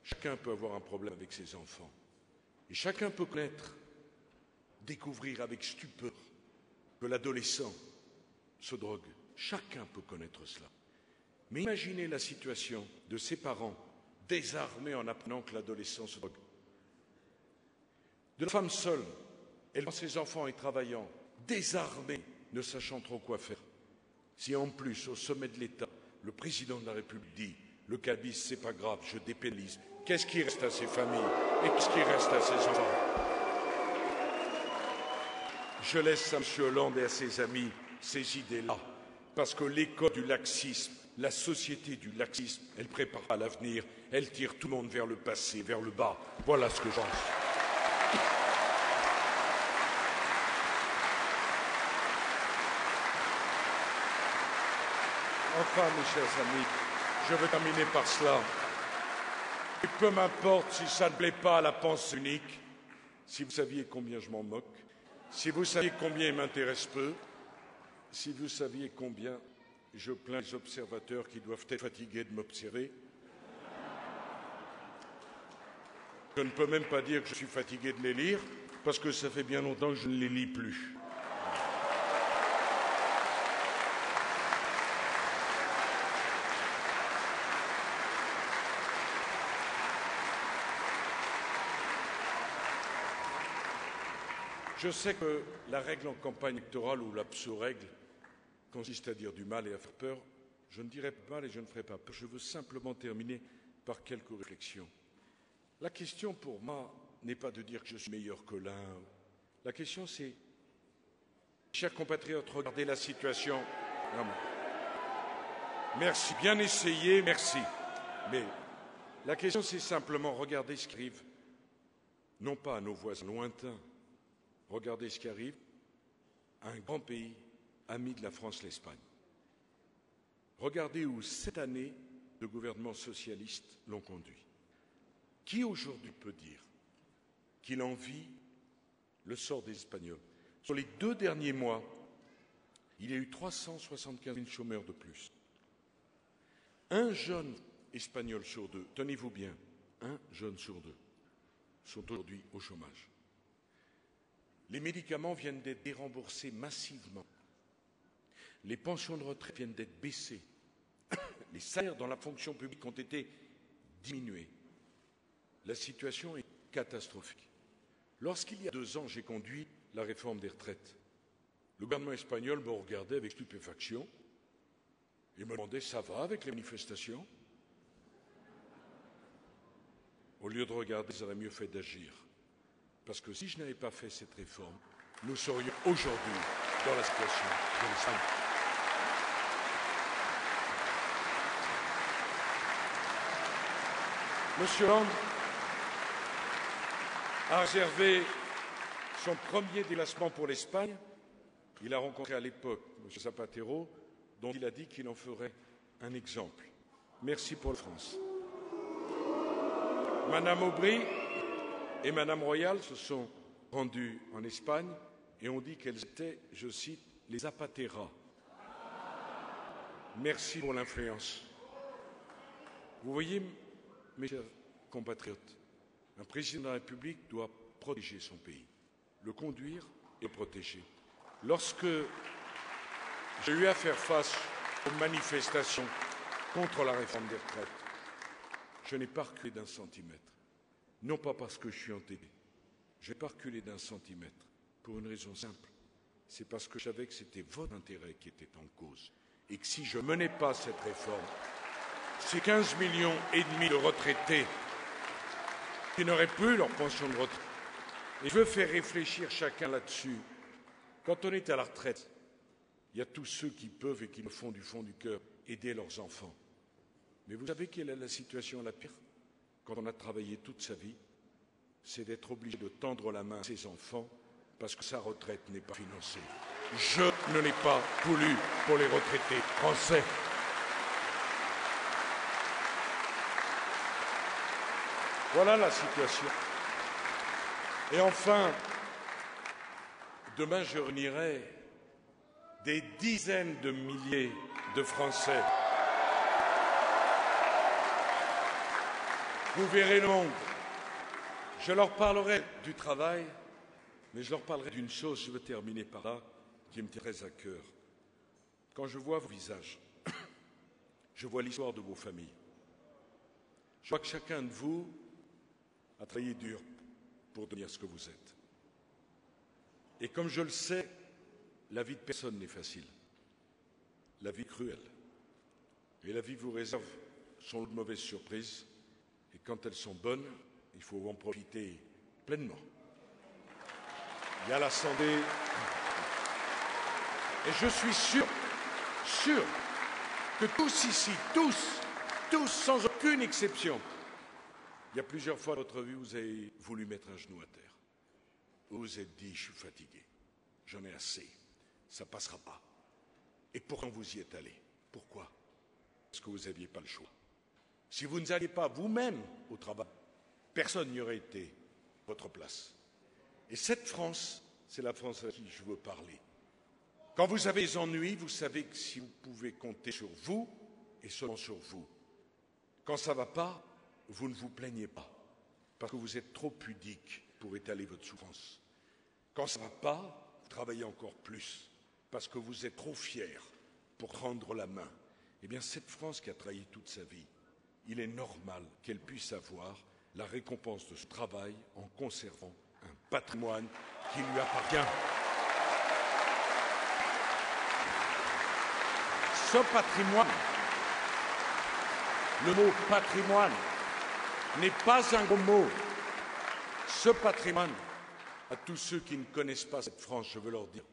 Chacun peut avoir un problème avec ses enfants. Et chacun peut découvrir avec stupeur que l'adolescent se drogue. Chacun peut connaître cela. Mais imaginez la situation de ces parents désarmés en apprenant que l'adolescent se drogue. De la femme seule, élevant ses enfants et travaillant, désarmée, ne sachant trop quoi faire. Si en plus, au sommet de l'État, le président de la République dit « le cannabis, c'est pas grave, je dépénalise », qu'est-ce qui reste à ces familles et qu'est-ce qui reste à ces enfants? Je laisse à M. Hollande et à ses amis ces idées-là, parce que l'école du laxisme, la société du laxisme, elle prépare pas l'avenir, elle tire tout le monde vers le passé, vers le bas. Voilà ce que je pense. Enfin, mes chers amis, je veux terminer par cela. Et peu m'importe si ça ne plaît pas à la pensée unique, si vous saviez combien je m'en moque, si vous saviez combien il m'intéresse peu, si vous saviez combien je plains les observateurs qui doivent être fatigués de m'observer. Je ne peux même pas dire que je suis fatigué de les lire, parce que ça fait bien longtemps que je ne les lis plus. Je sais que la règle en campagne électorale ou la pseudo-règle consiste à dire du mal et à faire peur. Je ne dirai pas mal et je ne ferai pas peur. Je veux simplement terminer par quelques réflexions. La question pour moi n'est pas de dire que je suis meilleur que l'un. La question c'est, chers compatriotes, regardez la situation. Non, merci, bien essayé, merci. Mais la question c'est simplement, regardez ce qui arrive, non pas à nos voisins lointains, regardez ce qui arrive à un grand pays, ami de la France, l'Espagne. Regardez où 7 années de gouvernement socialiste l'ont conduit. Qui aujourd'hui peut dire qu'il envie le sort des Espagnols? Sur les 2 derniers mois, il y a eu 375 000 chômeurs de plus. Un jeune espagnol sur 2, tenez-vous bien, un jeune sur 2, sont aujourd'hui au chômage. Les médicaments viennent d'être déremboursés massivement. Les pensions de retraite viennent d'être baissées. Les salaires dans la fonction publique ont été diminués. La situation est catastrophique. Lorsqu'il y a 2 ans, j'ai conduit la réforme des retraites, le gouvernement espagnol me regardait avec stupéfaction et me demandait « ça va avec les manifestations ?» Au lieu de regarder, ils auraient mieux fait d'agir. Parce que si je n'avais pas fait cette réforme, nous serions aujourd'hui dans la situation de l'Espagne. M. Hollande a réservé son premier déplacement pour l'Espagne. Il a rencontré à l'époque M. Zapatero, dont il a dit qu'il en ferait un exemple. Merci pour la France. Madame Aubry et Madame Royal se sont rendues en Espagne et ont dit qu'elles étaient, je cite, les Zapateras. Merci pour l'influence. Vous voyez, mes chers compatriotes, un président de la République doit protéger son pays, le conduire et le protéger. Lorsque j'ai eu à faire face aux manifestations contre la réforme des retraites, je n'ai pas reculé d'un centimètre. Non pas parce que je suis entêté. Je n'ai pas reculé d'un centimètre pour une raison simple. C'est parce que je savais que c'était votre intérêt qui était en cause. Et que si je ne menais pas cette réforme, ces 15,5 millions de retraités qui n'auraient plus leur pension de retraite. Et je veux faire réfléchir chacun là-dessus. Quand on est à la retraite, il y a tous ceux qui peuvent et qui le font du fond du cœur aider leurs enfants. Mais vous savez quelle est la situation la pire? Quand on a travaillé toute sa vie, c'est d'être obligé de tendre la main à ses enfants parce que sa retraite n'est pas financée. Je ne l'ai pas voulu pour les retraités français. Voilà la situation. Et enfin, demain je réunirai des dizaines de milliers de Français. Vous verrez le monde. Je leur parlerai du travail, mais je leur parlerai d'une chose, je veux terminer par là, qui me tient très à cœur. Quand je vois vos visages, je vois l'histoire de vos familles. Je vois que chacun de vous a travaillé dur pour devenir ce que vous êtes. Et comme je le sais, la vie de personne n'est facile. La vie est cruelle. Et la vie vous réserve son lot de mauvaises surprises. Et quand elles sont bonnes, il faut en profiter pleinement. Il y a la santé. Et je suis sûr que tous ici, tous, sans aucune exception, il y a plusieurs fois dans votre vie où vous avez voulu mettre un genou à terre. Vous vous êtes dit, je suis fatigué, j'en ai assez, ça ne passera pas. Et pourtant vous y êtes allé. Pourquoi? Parce que vous n'aviez pas le choix. Si vous n'alliez pas vous-même au travail, personne n'y aurait été à votre place. Et cette France, c'est la France à qui je veux parler. Quand vous avez des ennuis, vous savez que si vous pouvez compter sur vous, et seulement sur vous. Quand ça ne va pas, vous ne vous plaignez pas, parce que vous êtes trop pudique pour étaler votre souffrance. Quand ça ne va pas, vous travaillez encore plus, parce que vous êtes trop fier pour prendre la main. Eh bien, cette France qui a travaillé toute sa vie, il est normal qu'elle puisse avoir la récompense de ce travail en conservant un patrimoine qui lui appartient. Ce patrimoine, le mot patrimoine n'est pas un gros mot. Ce patrimoine, à tous ceux qui ne connaissent pas cette France, je veux leur dire,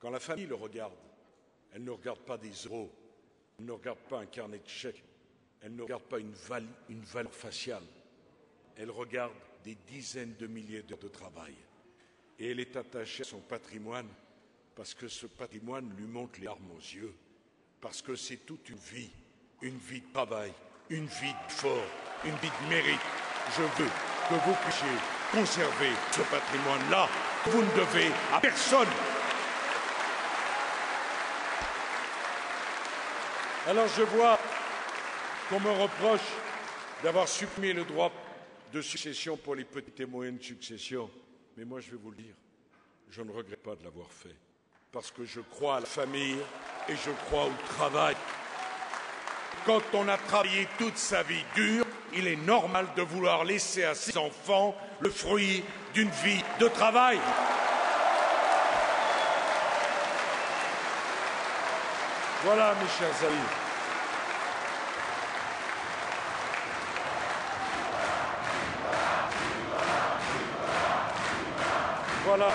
quand la famille le regarde, elle ne regarde pas des euros, elle ne regarde pas un carnet de chèques, elle ne regarde pas une valeur faciale, elle regarde des dizaines de milliers d'heures de travail. Et elle est attachée à son patrimoine parce que ce patrimoine lui monte les larmes aux yeux, parce que c'est toute une vie de travail, une vie d'effort, une vie de mérite. Je veux que vous puissiez conserver ce patrimoine-là. Vous ne devez à personne. Alors je vois qu'on me reproche d'avoir supprimé le droit de succession pour les petites et moyennes successions. Mais moi, je vais vous le dire, je ne regrette pas de l'avoir fait, parce que je crois à la famille et je crois au travail. Quand on a travaillé toute sa vie dure, il est normal de vouloir laisser à ses enfants le fruit d'une vie de travail. Voilà, mes chers amis. Voilà.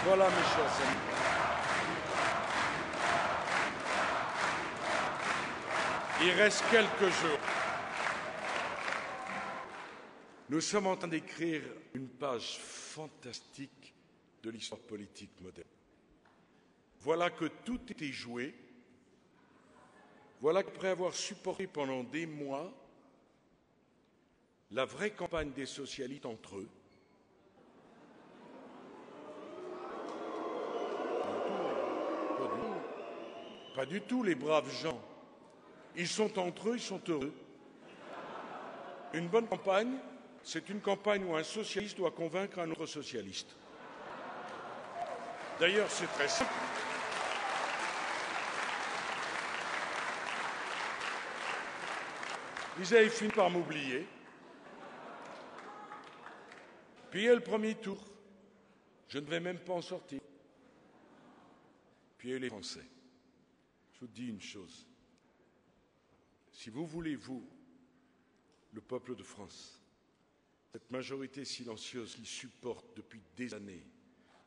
Voilà, mes chers amis. Il reste quelques jours. Nous sommes en train d'écrire une page fantastique de l'histoire politique moderne. Voilà que tout était joué. Voilà qu'après avoir supporté pendant des mois la vraie campagne des socialistes entre eux, pas du tout, les braves gens. Ils sont entre eux, ils sont heureux. Une bonne campagne, c'est une campagne où un socialiste doit convaincre un autre socialiste. D'ailleurs, c'est très simple. Ils avaient fini par m'oublier. Puis il y a eu le premier tour. Je ne vais même pas en sortir. Puis il y a eu les Français. Je vous dis une chose. Si vous voulez, vous, le peuple de France, cette majorité silencieuse qui supporte depuis des années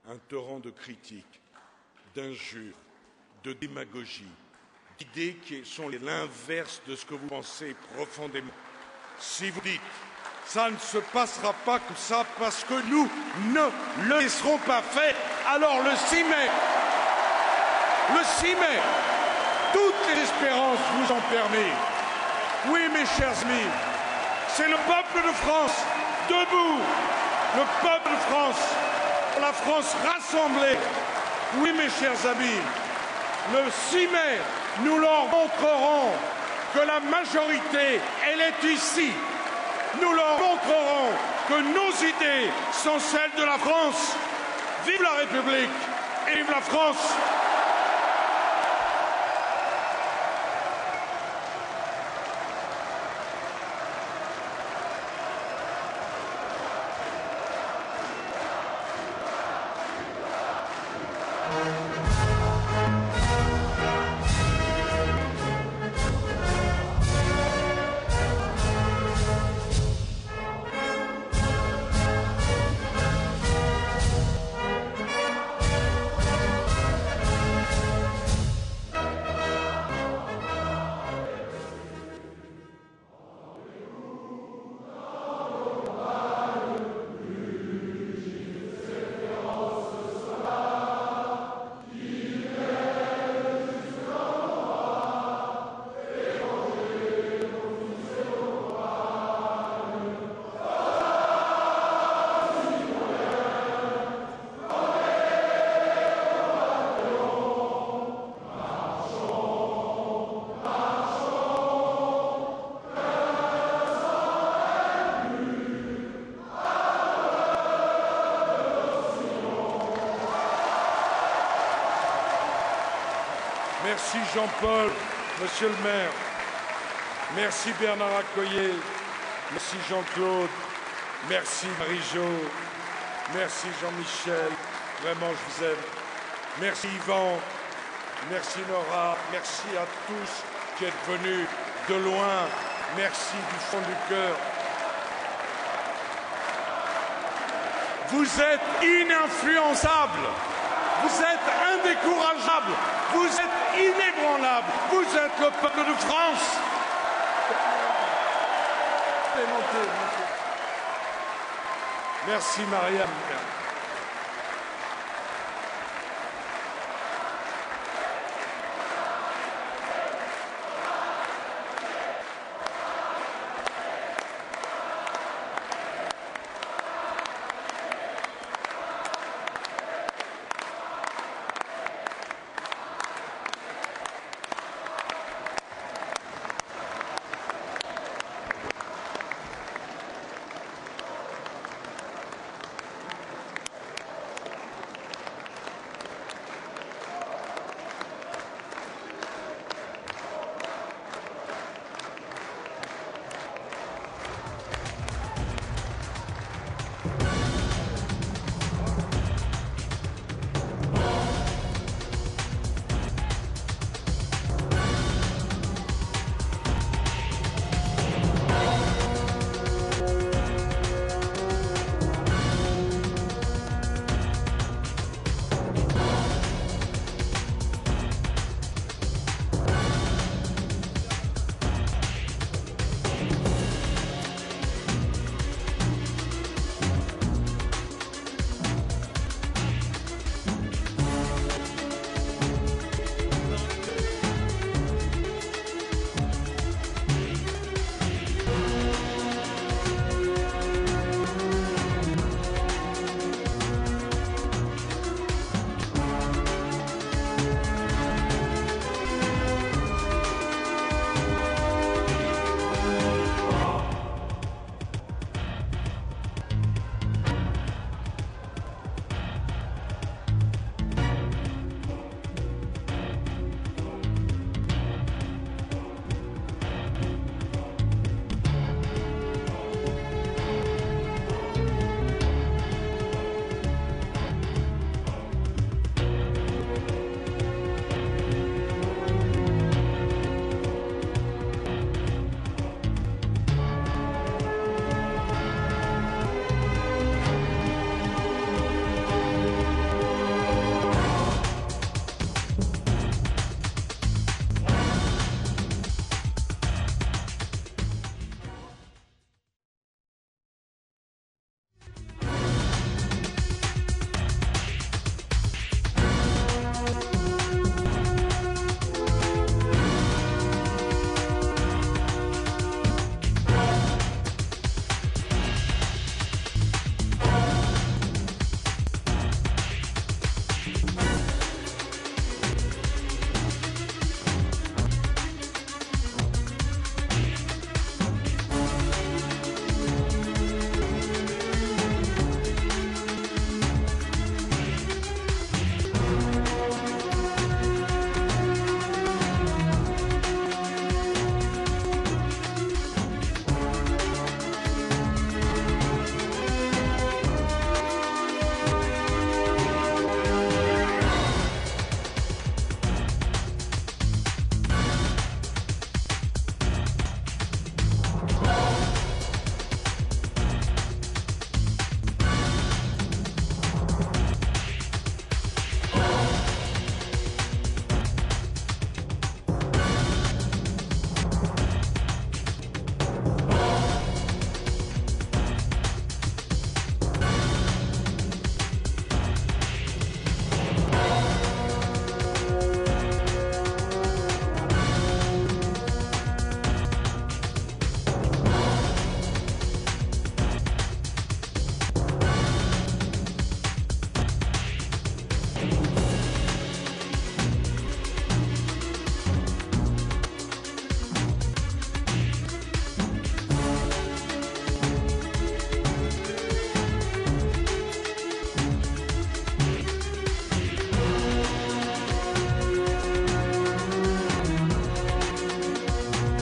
un torrent de critiques, d'injures, de démagogie, d'idées qui sont l'inverse de ce que vous pensez profondément. Si vous dites « ça ne se passera pas comme ça parce que nous ne le laisserons pas faire », alors le 6 mai, toutes les espérances vous en permettent. Oui, mes chers amis, c'est le peuple de France debout, le peuple de France, la France rassemblée. Oui, mes chers amis, le 6 mai, nous leur montrerons que la majorité, elle est ici. Nous leur montrerons que nos idées sont celles de la France. Vive la République et vive la France! Merci Jean-Paul, Monsieur le maire. Merci Bernard Accoyer. Merci Jean-Claude. Merci Marie-Jo. Merci Jean-Michel. Vraiment, je vous aime. Merci Yvan. Merci Nora. Merci à tous qui êtes venus de loin. Merci du fond du cœur. Vous êtes ininfluençables. Vous êtes indécourageables. Vous êtes inébranlables. Vous êtes le peuple de France. Merci Marianne.